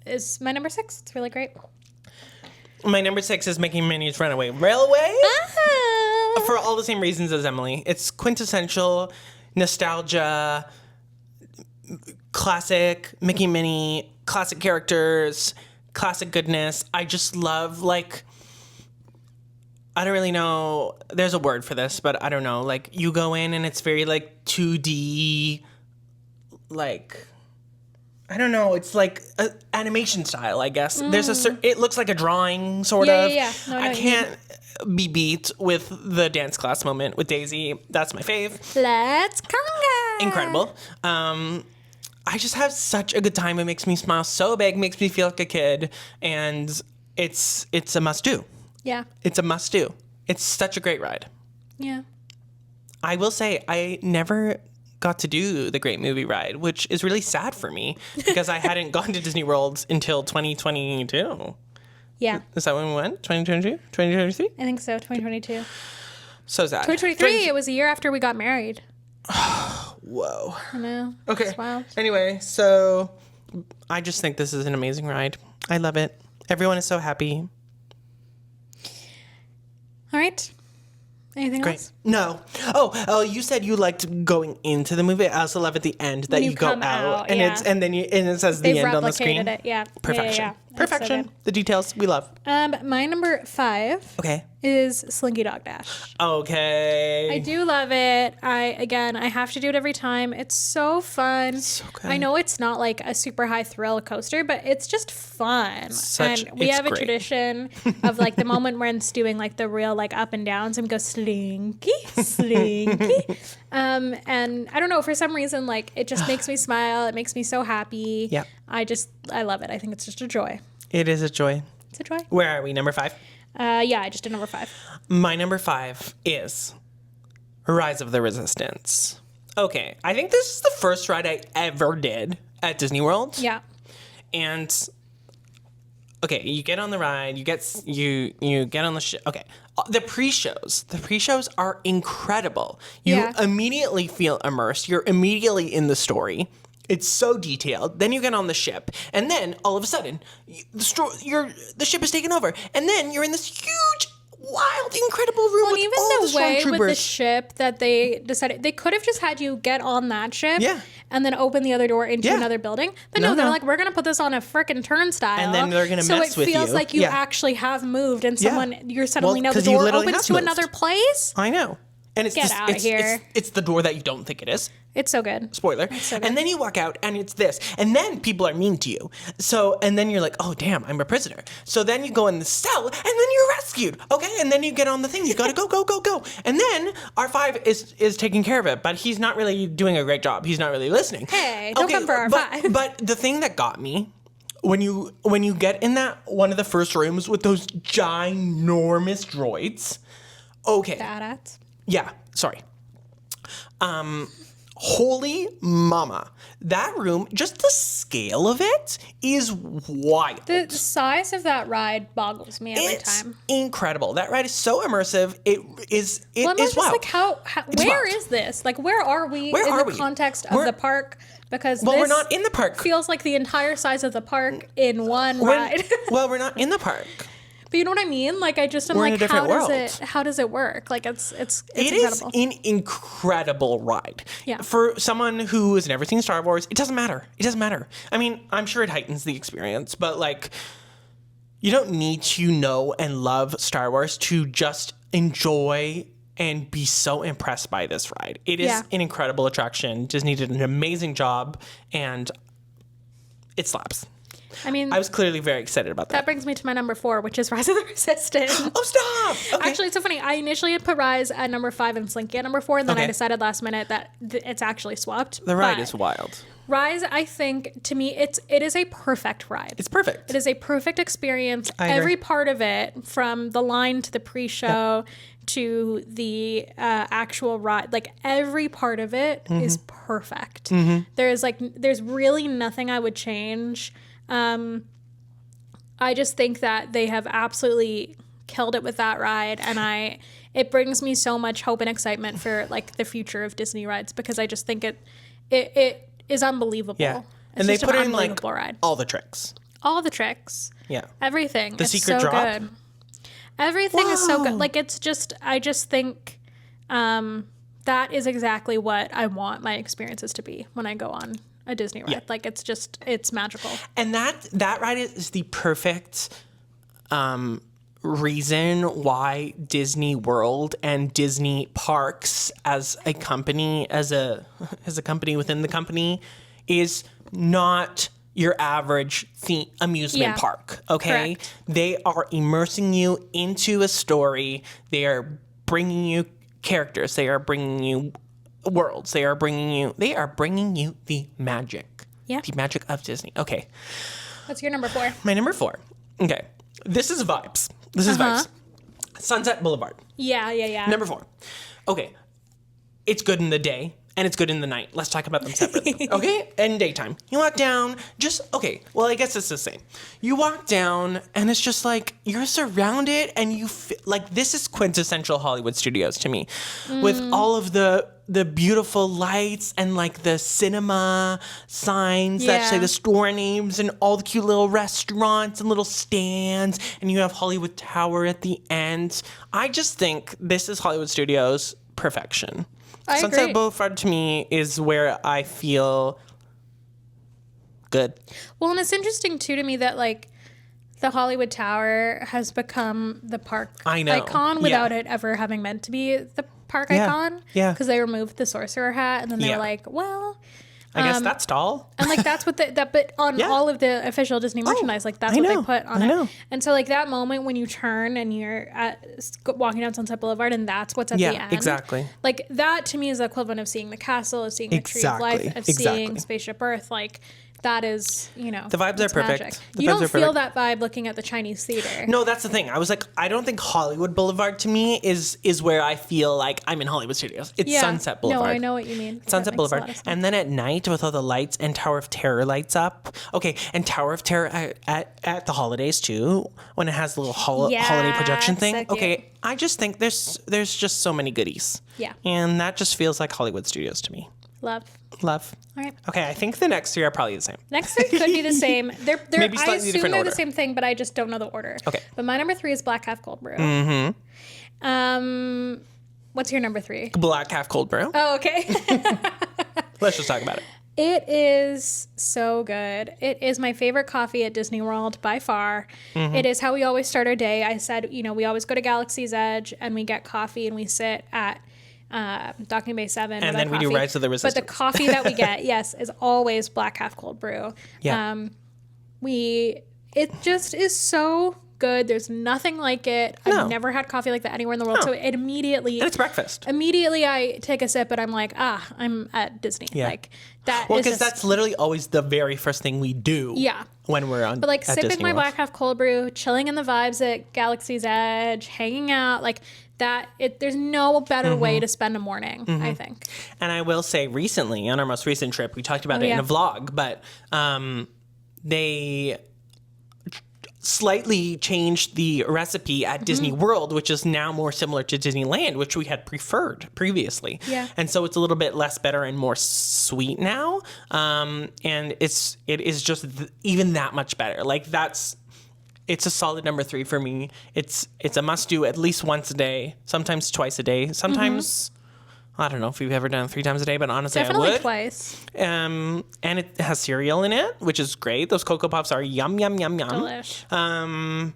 is my number 6. It's really great. My number 6 is Making Minnie's Runaway Railway. For all the same reasons as Emily. It's quintessential nostalgia, classic Mickey Minnie, classic characters, classic goodness. I just love, like, I don't really know. There's a word for this, but I don't know. Like, you go in and it's very, like, 2D, like, I don't know. It's like animation style, I guess. There's it looks like a drawing, sort of. Yeah. No, I can't be beat with the dance class moment with Daisy. That's my fave. Let's conga. Incredible. I just have such a good time. It makes me smile so big, makes me feel like a kid, and it's a must do. Yeah. It's a must do. It's such a great ride. Yeah. I will say I never got to do the Great Movie Ride, which is really sad for me because I hadn't gone to Disney World until 2022. Yeah. Is that when we went? 2022? 2023? I think so, 2022. So sad. 2023, it was a year after we got married. Whoa. I know. Okay. It's wild. Anyway, so I just think this is an amazing ride. I love it. Everyone is so happy. All right. Anything else? No. Oh, you said you liked going into the movie. I also love at the end that you go out and it says They've the end on the screen. replicated it. Yeah. Perfection. Yeah. Perfection. So the details we love. My number 5 is Slinky Dog Dash. Okay. I do love it. I have to do it every time. It's so fun. So good. I know it's not like a super high thrill coaster, but it's just fun. We have a tradition of like the moment when it's doing like the real like up and downs and go slinky, slinky. And I don't know, for some reason, like it just makes me smile. It makes me so happy. Yeah. I love it. I think it's just a joy. It is a joy. It's a joy. Where are we? Number 5? Yeah, I just did number 5. My number 5 is Rise of the Resistance. Okay, I think this is the first ride I ever did at Disney World. Yeah. And okay, you get on the ride, you get on the ship. Okay, the pre-shows are incredible. You immediately feel immersed. You're immediately in the story. It's so detailed. Then you get on the ship, and then all of a sudden, the ship is taken over, and then you're in this huge, wild, incredible room with all the stormtroopers. Even the way with the ship that they decided, they could have just had you get on that ship, and then open the other door into another building. But no, they're like, we're gonna put this on a frickin' turnstile, and then they're gonna mess with you. So it feels like you actually have moved, and you're suddenly now the door opens to another place. I know. And Get out of here. It's the door that you don't think it is. It's so good. Spoiler. So good. And then you walk out and it's this. And then people are mean to you. And then you're like, oh, damn, I'm a prisoner. So then you go in the cell and then you're rescued. Okay. And then you get on the thing. You got to go, go, go, go. And then R5 is taking care of it, but he's not really doing a great job. He's not really listening. Hey, don't come for R5. But the thing that got me, when you get in that one of the first rooms with those ginormous droids. Okay. Badass. Yeah, sorry. Holy mama. That room, just the scale of it is wild. The size of that ride boggles me every time. Incredible. That ride is so immersive. It is wild. Like where is this? Like where are we in the context of the park? Because we're not in the park. Feels like the entire size of the park in one ride. Well, we're not in the park. But you know what I mean? Like I'm like, how does it work? Like it's incredible. It is an incredible ride. Yeah. For someone who has never seen Star Wars, it doesn't matter. It doesn't matter. I mean, I'm sure it heightens the experience, but like, you don't need to know and love Star Wars to just enjoy and be so impressed by this ride. It is an incredible attraction. Disney did an amazing job, and it slaps. I mean, I was clearly very excited about that. That brings me to my number 4, which is Rise of the Resistance. Oh, stop! Okay. Actually, it's so funny. I initially had put Rise at number 5 and Slinky at number 4, and then I decided last minute that it's actually swapped. The ride is wild. Rise, I think, to me, it is a perfect ride. It's perfect. It is a perfect experience. Every part of it, from the line to the pre-show to the actual ride, like every part of it is perfect. There's really nothing I would change. I just think that they have absolutely killed it with that ride, and it brings me so much hope and excitement for like the future of Disney rides, because I just think it is unbelievable. Yeah, and they put in like ride. all the tricks. Yeah, everything. The secret drop. Good. Everything is so good. Like it's just, I just think that is exactly what I want my experiences to be when I go on a Disney ride. Like it's magical. And that ride is the perfect reason why Disney World and Disney Parks as a company, as a company within the company, is not your average amusement park. Okay, correct. They are immersing you into a story. They are bringing you characters. They are bringing you worlds. They are bringing you the magic. Yeah. The magic of Disney. Okay. What's your number 4? My number 4. Okay. This is vibes. Vibes. Sunset Boulevard. Yeah. Number 4. Okay. It's good in the day and it's good in the night. Let's talk about them separately. Okay? In daytime. You walk down, I guess it's the same. You walk down and it's just like you're surrounded and you feel like this is quintessential Hollywood Studios to me. With all of the beautiful lights and like the cinema signs that say the store names and all the cute little restaurants and little stands, and you have Hollywood Tower at the end. I just think this is Hollywood Studios perfection. Sunset Boulevard to me is where I feel good. Well, and it's interesting too to me that like the Hollywood Tower has become the park know. icon without it ever having meant to be the park icon. Yeah. Because they removed the sorcerer hat and then they were like, well... I guess that's tall. And like that's what but on all of the official Disney merchandise, like that's what they put on it. And so like that moment when you turn and you're walking down Sunset Boulevard and that's what's at the end. Exactly. Like that to me is the equivalent of seeing the castle, of seeing the Tree of Life, of seeing Spaceship Earth. Like that is, the vibes are perfect. Magic. You don't feel that vibe looking at the Chinese theater. No, that's the thing. I was like, I don't think Hollywood Boulevard to me is where I feel like I'm in Hollywood Studios. It's Sunset Boulevard. No, I know what you mean. Sunset Boulevard. And then at night with all the lights and Tower of Terror lights up. Okay, and Tower of Terror at the holidays too, when it has the little holiday projection thing. So okay, I just think there's just so many goodies. Yeah. And that just feels like Hollywood Studios to me. Love. All right. Okay, I think the next three are probably the same. Next three could be the same. They're maybe slightly I assume different they're order. the same thing, but I just don't know the order. Okay. But my number 3 is Black Half Cold Brew. What's your number 3? Black Half Cold Brew. Oh, okay. Let's just talk about it. It is so good. It is my favorite coffee at Disney World by far. It is how we always start our day. I said, we always go to Galaxy's Edge and we get coffee and we sit at Docking Bay 7. And then we do Rise of the Resistance. But the coffee that we get, yes, is always Black Half Cold Brew. Yeah. It just is so good. There's nothing like it. No. I've never had coffee like that anywhere in the world. So it immediately... And it's breakfast. Immediately I take a sip and I'm like, I'm at Disney. Yeah. Like that well, because that's literally always the very first thing we do. Yeah. When we're on. But like sipping Disney my World. Black Half Cold Brew, chilling in the vibes at Galaxy's Edge, hanging out, like that. There's no better way to spend a morning, I think. And I will say recently, on our most recent trip, we talked about it in a vlog, but they slightly changed the recipe at Disney World, which is now more similar to Disneyland, which we had preferred previously. Yeah. And so it's a little bit less bitter and more sweet now. And it is just even that much better. Like it's a solid number 3 for me. It's a must do at least once a day, sometimes twice a day, sometimes I don't know if we've ever done it 3 times a day, but honestly, Definitely I would. Twice. And it has cereal in it, which is great. Those Cocoa Puffs are yum, yum, yum, yum. Delish.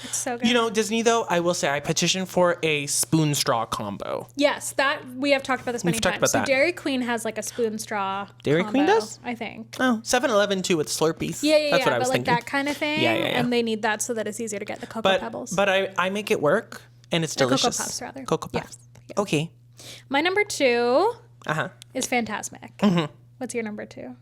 It's so good. Disney, though, I will say I petitioned for a spoon straw combo. Yes, that we have talked about this many times. So Dairy Queen has like a spoon straw Dairy combo, Queen does? I think. Oh, 7-Eleven too with Slurpees. Yeah. That's what I was but thinking. Like that kind of thing. Yeah. And they need that so that it's easier to get the Cocoa Pebbles. But I make it work, and it's delicious. Cocoa Puffs, rather. Cocoa Puffs. Yeah. Okay. My number 2 is Fantasmic. What's your number 2?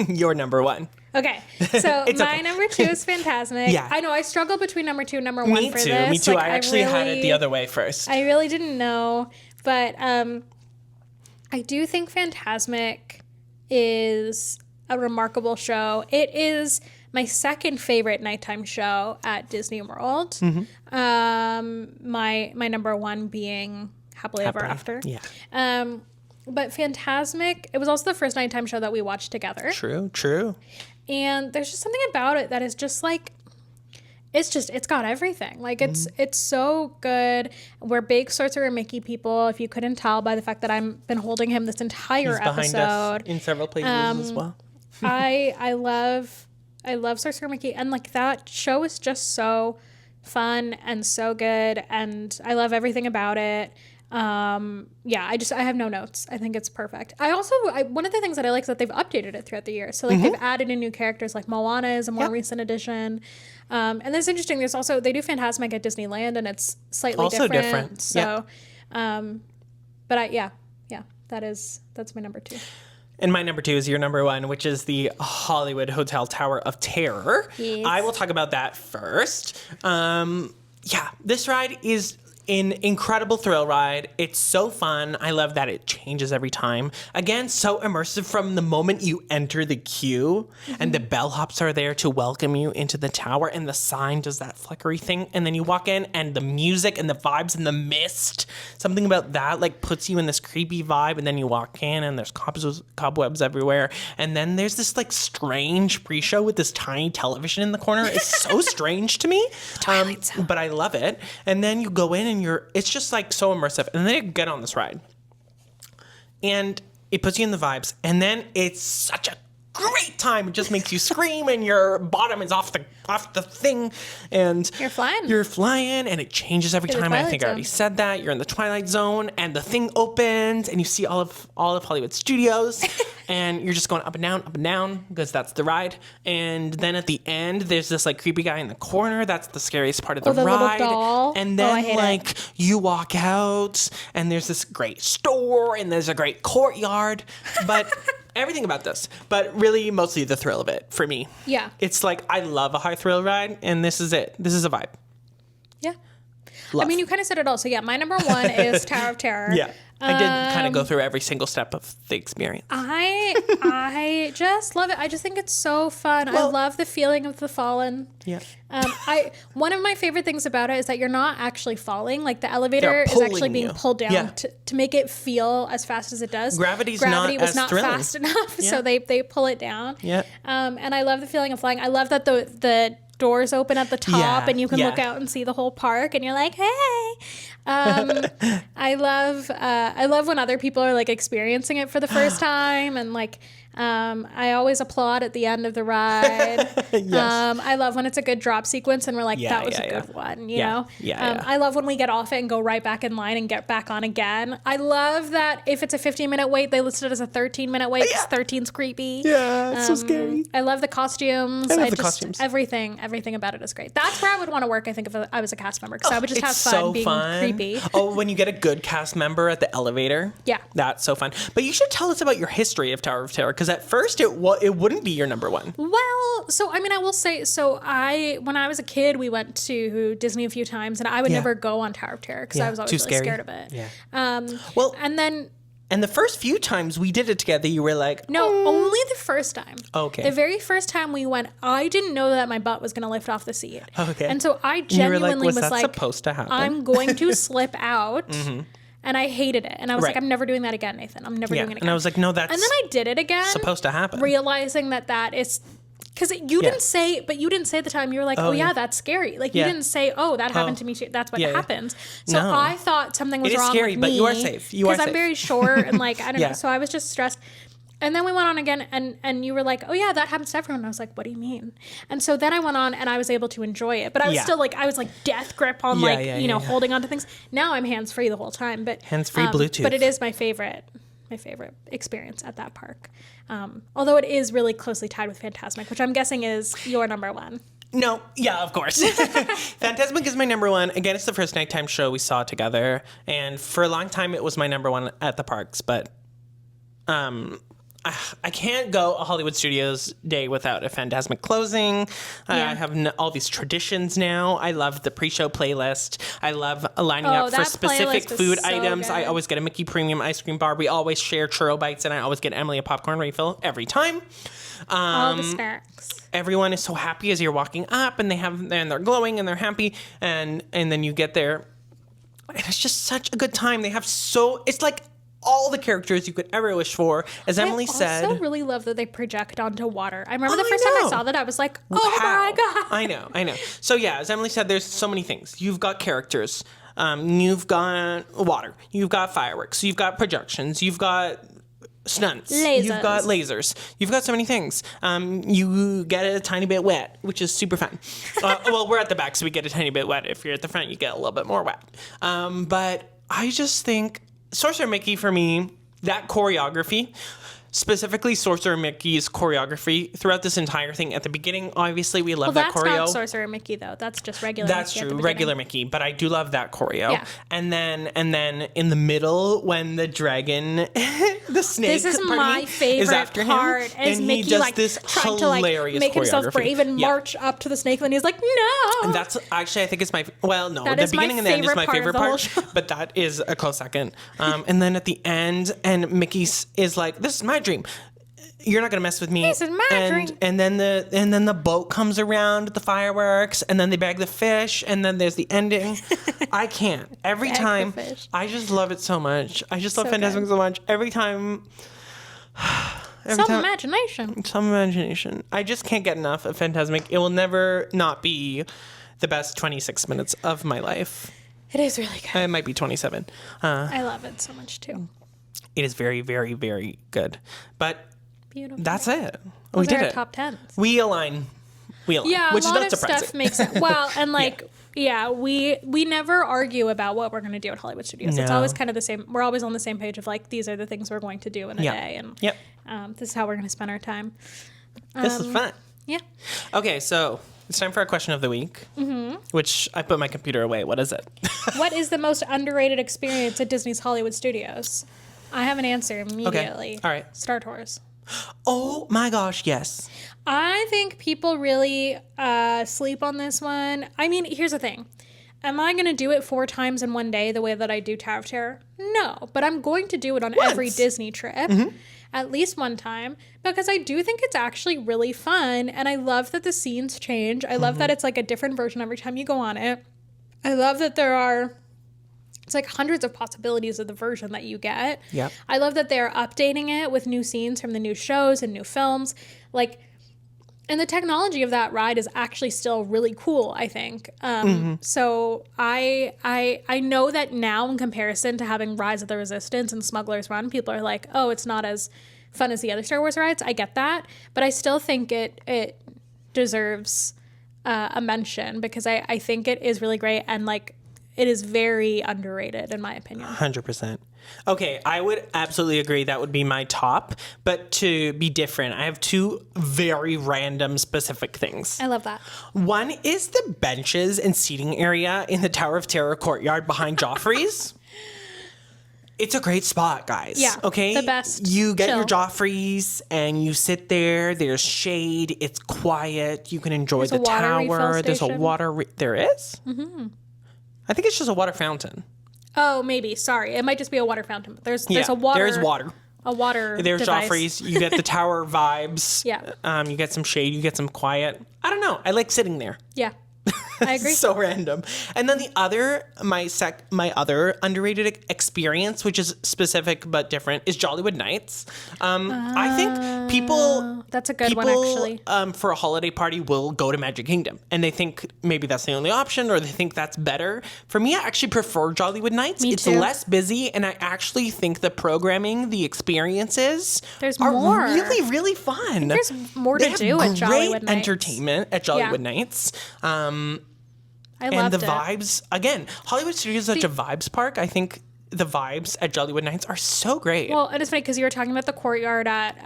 Your number 1. Okay, so my number 2 is Fantasmic. Yeah. I know I struggle between number 2 and number 1 for this. Me too. Like, I actually had it the other way first. I really didn't know, but I do think Fantasmic is a remarkable show. It is my second favorite nighttime show at Disney World. My number 1 being Happily Ever After. Yeah. But Fantasmic, it was also the first nighttime show that we watched together. True. And there's just something about it that is just like, it's got everything. Like it's so good. We're big Sorcerer Mickey people, if you couldn't tell by the fact that I've been holding him this entire He's behind episode. us in several places as well. I love Sorcerer Mickey, and like that show is just so fun and so good, and I love everything about it. I have no notes. I think it's perfect. One of the things that I like is that they've updated it throughout the year. So like they've added in new characters, like Moana is a more recent addition. And that's interesting. There's also, they do Fantasmic at Disneyland and it's slightly also different. So, that's my number 2. And my number 2 is your number 1, which is the Hollywood Hotel Tower of Terror. Yes. I will talk about that first. This ride is an incredible thrill ride. It's so fun. I love that it changes every time. Again, so immersive from the moment you enter the queue and the bellhops are there to welcome you into the tower and the sign does that flickery thing and then you walk in and the music and the vibes and the mist, something about that like puts you in this creepy vibe and then you walk in and there's cobwebs everywhere and then there's this like strange pre-show with this tiny television in the corner. It's so strange to me, but I love it. And then you go in and it's just like so immersive. And then you get on this ride and it puts you in the vibes. And then it's such a great time. It just makes you scream, and your bottom is off the thing, and You're flying, and it changes every You're the time. I Twilight think I already Zone. said that. You're in the Twilight Zone, and the thing opens, and you see all of Hollywood studios, and you're just going up and down, because that's the ride. And then at the end, there's this like creepy guy in the corner. That's the scariest part of the the little ride. doll. And I then hate like you walk out, and there's this great store, and there's a great courtyard, but. Everything about this, but really mostly the thrill of it for me. Yeah. It's like, I love a high thrill ride, and this is it. This is a vibe. Yeah. Love. I mean, you kind of said it all. So yeah, my number one is Tower of Terror. Yeah. I did kind of go through every single step of the experience. I just love it. I just think it's so fun. I love the feeling of the fallen. Yeah. One of my favorite things about it is that you're not actually falling. Like the elevator They're is pulling actually being you. pulled down Yeah. to make it feel as fast as it does. Gravity was as not thrilling. fast enough, Yeah. so they pull it down. Yeah. And I love the feeling of flying. I love that the doors open at the top Yeah, and you can yeah. look out and see the whole park, and you're like, hey. I love when other people are like experiencing it for the first time, and like I always applaud at the end of the ride. Yes. I love when it's a good drop sequence and we're like, Yeah, that was yeah, a yeah. good one, you Yeah, know? yeah. I love when we get off it and go right back in line and get back on again. I love that if it's a 15-minute wait, they listed it as a 13-minute wait because 13's creepy. Yeah, it's so scary. I love the costumes. I love the costumes. Everything about it is great. That's where I would want to work, I think, if I was a cast member, because I would just have It's fun so being fun. creepy. Oh, when you get a good cast member at the elevator. Yeah. That's so fun. But you should tell us about your history of Tower of Terror, because at first it wouldn't be your number one. Well, so I mean, I will say, when I was a kid, we went to Disney a few times, and I would Yeah. never go on Tower of Terror because Yeah, I was always too really scary. scared of it. Yeah. Well, And then and the first few times we did it together, you were like, no, only the first time. Okay. The very first time we went, I didn't know that my butt was going to lift off the seat. Okay. And so I And you were genuinely was was that like, supposed to happen? I'm going to slip out. And I hated it. And I was like, Right. I'm never doing that again, Nathan. I'm never yeah. doing it again. And I was like, no, that's And then I did it again. supposed to happen. Realizing that is because you didn't say at the time, you were like, oh yeah, that's scary. Like Yeah. you didn't say, oh, that happened to me too. That's what Yeah, yeah. happens. So No. I thought something was It is wrong scary, with but me. you are safe. You are Because I'm safe. very short and like, I don't Yeah. know. So I was just stressed. And then we went on again, and you were like, oh yeah, that happens to everyone. And I was like, what do you mean? And so then I went on and I was able to enjoy it. But I was Yeah. still like, death grip on Yeah, holding onto things. Now I'm hands-free the whole time. But Hands-free Bluetooth. But it is my favorite experience at that park. Although it is really closely tied with Fantasmic, which I'm guessing is your number one. No, yeah, of course. Fantasmic is my number one. Again, it's the first nighttime show we saw together, and for a long time it was my number one at the parks. But I can't go a Hollywood Studios day without a Fantasmic closing. Yeah. I have all these traditions now. I love the pre-show playlist. I love lining up for that specific playlist is food so items. I good. always get a Mickey Premium ice cream bar. We always share churro bites, and I always get Emily a popcorn refill every time. All the snacks. Everyone is so happy as you're walking up, and they're glowing and they're happy, and then you get there, and it's just such a good time. It's like all the characters you could ever wish for. As Emily said, I also really love that they project onto water. I remember the I first time I know. saw that, I was like, oh How? my God. I know. So yeah, as Emily said, there's so many things. You've got characters. You've got water. You've got fireworks. You've got projections. You've got stunts. You've got lasers. You've got so many things. You get it a tiny bit wet, which is super fun. Well, we're at the back, so we get a tiny bit wet. If you're at the front, you get a little bit more wet. But I just think Sorcerer Mickey, for me, that choreography, specifically Sorcerer Mickey's choreography throughout this entire thing. At the beginning, obviously, we love that That's choreo. not Sorcerer Mickey, though. That's just regular That's Mickey at the true, beginning. regular Mickey, but I do love that choreo. Yeah. And then in the middle, when the dragon, the snake, This is pardon my me, favorite is after part. him, Is and Mickey he does like this trying to like hilarious make himself choreography. brave and Yeah. march up to the snake, and he's like, no. And that's actually, I think it's my, well, no, That the is my beginning and the end is favorite my part of favorite the whole part, show. but that is a close second. And then at the end, and Mickey is like, this is my dream. You're not gonna mess with me. This is my dream. And then the boat comes around with the fireworks, and then they bag the fish, and then there's the ending. I can't. Every Bag the time, fish. I just love it so much. I just love So Fantasmic good. so much. Every time. Some imagination. Some imagination. I just can't get enough of Fantasmic. It will never not be the best 26 minutes of my life. It is really good. It might be 27. I love it so much too. It is very, very, very good. But Beautiful. That's it. Those we did are our it. top 10s. We align. Yeah, which a lot is not of surprising. stuff makes sense. Well, and like, we never argue about what we're going to do at Hollywood Studios. It's No. always kind of the same. We're always on the same page of like, these are the things we're going to do in a day, and this is how we're going to spend our time. This is fun. Yeah. Okay, so it's time for our question of the week, which I put my computer away. What is it? What is the most underrated experience at Disney's Hollywood Studios? I have an answer immediately. Okay. All right. Star Tours. Oh my gosh, yes. I think people really sleep on this one. I mean, here's the thing. Am I going to do it 4 times in one day the way that I do Tower of Terror? No, but I'm going to do it on every Disney trip. At least one time, because I do think it's actually really fun, and I love that the scenes change. I love that it's like a different version every time you go on it. I love that it's like hundreds of possibilities of the version that you get. Yep. I love that they're updating it with new scenes from the new shows and new films. Like, and the technology of that ride is actually still really cool, I think. So I know that now, in comparison to having Rise of the Resistance and Smuggler's Run, people are like, oh, it's not as fun as the other Star Wars rides. I get that. But I still think it deserves a mention, because I think it is really great, and like, it is very underrated in my opinion. 100%. Okay, I would absolutely agree. That would be my top. But to be different, I have 2 very random specific things. I love that. One is the benches and seating area in the Tower of Terror courtyard behind Joffrey's. It's a great spot, guys. Yeah, Okay? the best. You get your Chill. Joffrey's and you sit there. There's shade. It's quiet. You can enjoy There's the a water refill tower. There's a station. water... There is? Mm-hmm. I think it's just a water fountain. Oh, maybe. Sorry. It might just be a water fountain. But there's a water. There's water. A water There's device. Joffrey's. You get the tower vibes. Yeah. You get some shade. You get some quiet. I don't know. I like sitting there. Yeah. I agree. So random. And then the other, my other underrated experience, which is specific but different, is Jollywood Nights. I think people... That's a good one, actually. For a holiday party will go to Magic Kingdom, and they think maybe that's the only option, or they think that's better. For me, I actually prefer Jollywood Nights. Me It's too. less busy, and I actually think the programming, the experiences There's are more. really, really fun. There's more They to have do at Jollywood great Nights. entertainment at Jollywood Nights. I And loved the it. vibes, again, Hollywood Studios is such a vibes park. I think the vibes at Jollywood Nights are so great. Well, and it's funny because you were talking about the courtyard at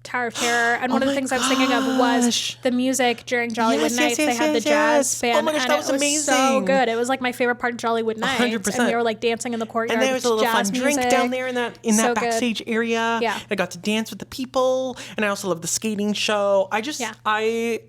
Tower of Terror, and one of the things I was thinking of was the music during Jollywood Nights. They had the jazz band, Oh my gosh, and that it was so amazing. good. It was like my favorite part of Jollywood Nights. 100%. And we were like dancing in the courtyard. And there was with a little fun jazz drink music. down there in that So good. backstage area. Yeah. I got to dance with the people, and I also love the skating show. I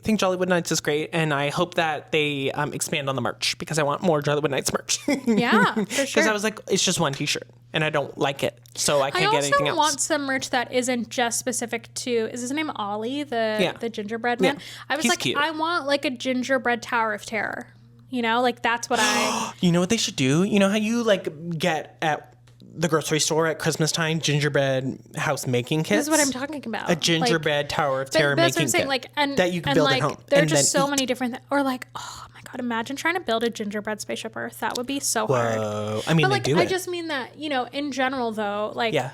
think Jollywood Nights is great, and I hope that they expand on the merch, because I want more Jollywood Nights merch. Yeah, for sure. Because I was like, it's just one T-shirt, and I don't like it, so I can't get anything I else. also want some merch that isn't just specific to. Is his name Ollie, the gingerbread man? Yeah. I was He's like, cute. I want like a gingerbread Tower of Terror. You know, like that's what I. You know what they should do? You know how you like get at the grocery store at Christmas time gingerbread house making kits? This is what I'm talking about. A gingerbread Tower of Terror that's what making I'm saying. kit Like, and that you can and build like, at home. There are and just then so eat. many different. Or like, oh my god, imagine trying to build a gingerbread spaceship Earth. That would be so hard. Whoa. I mean, But they like, do I it. just mean that, you know, in general though, like, Yeah.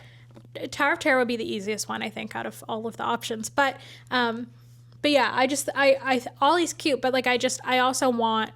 Tower of Terror would be the easiest one, I think, out of all of the options. But yeah, I Ollie's cute, but like, I also want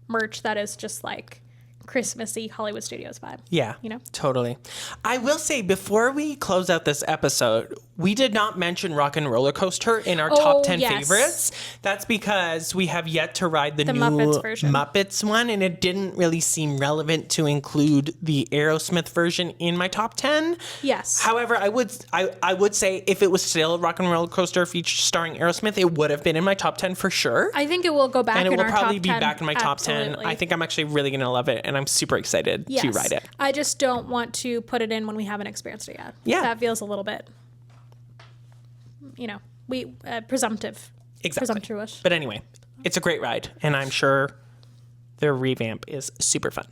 merch that is just like Christmassy Hollywood Studios vibe. Yeah, You know? totally. I will say, before we close out this episode, we did not mention Rock and Roller Coaster in our top 10 yes. favorites. That's because we have yet to ride the new Muppets version. Muppets one, and it didn't really seem relevant to include the Aerosmith version in my top 10. Yes. However, I would say if it was still Rock and Roller Coaster starring Aerosmith, it would have been in my top 10 for sure. I think it will go back And it in will our probably top be 10. back in my top 10. Absolutely. I think I'm actually really going to love it, and I'm super excited to ride it. I just don't want to put it in when we haven't experienced it yet. Yeah. That feels a little bit, you know, presumptive. Exactly. Presumptuous. But anyway, it's a great ride, and I'm sure their revamp is super fun.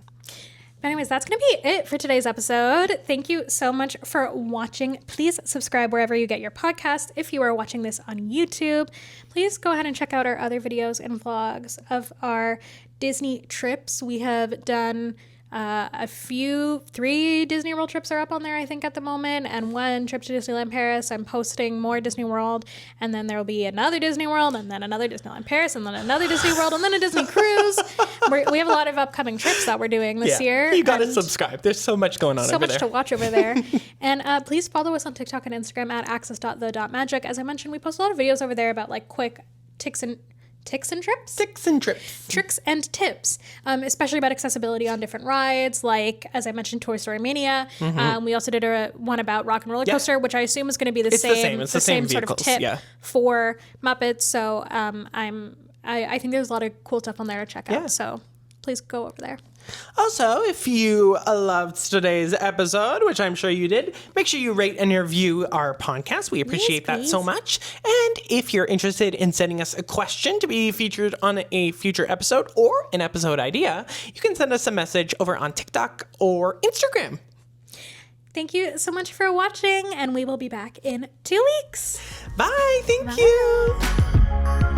But anyways, that's going to be it for today's episode. Thank you so much for watching. Please subscribe wherever you get your podcast. If you are watching this on YouTube, please go ahead and check out our other videos and vlogs of our Disney trips. We have done 3 Disney World trips are up on there, I think, at the moment, and 1 trip to Disneyland Paris. I'm posting more Disney World, and then there will be another Disney World, and then another Disneyland Paris, and then another Disney World, and then a Disney cruise. We have a lot of upcoming trips that we're doing this year. You got to subscribe. There's so much going on over there. So much to watch over there. And please follow us on TikTok and Instagram at access.the.magic. As I mentioned, we post a lot of videos over there about like quick tricks and tips, especially about accessibility on different rides, like, as I mentioned, Toy Story Mania. We also did one about Rock and Roller Coaster, which I assume is going to be the same sort of tip for Muppets. So I think there's a lot of cool stuff on there to check out. So please go over there. Also, if you loved today's episode, which I'm sure you did, make sure you rate and review our podcast. We appreciate that so much. And if you're interested in sending us a question to be featured on a future episode or an episode idea, you can send us a message over on TikTok or Instagram. Thank you so much for watching, and we will be back in 2 weeks. Bye. Thank you.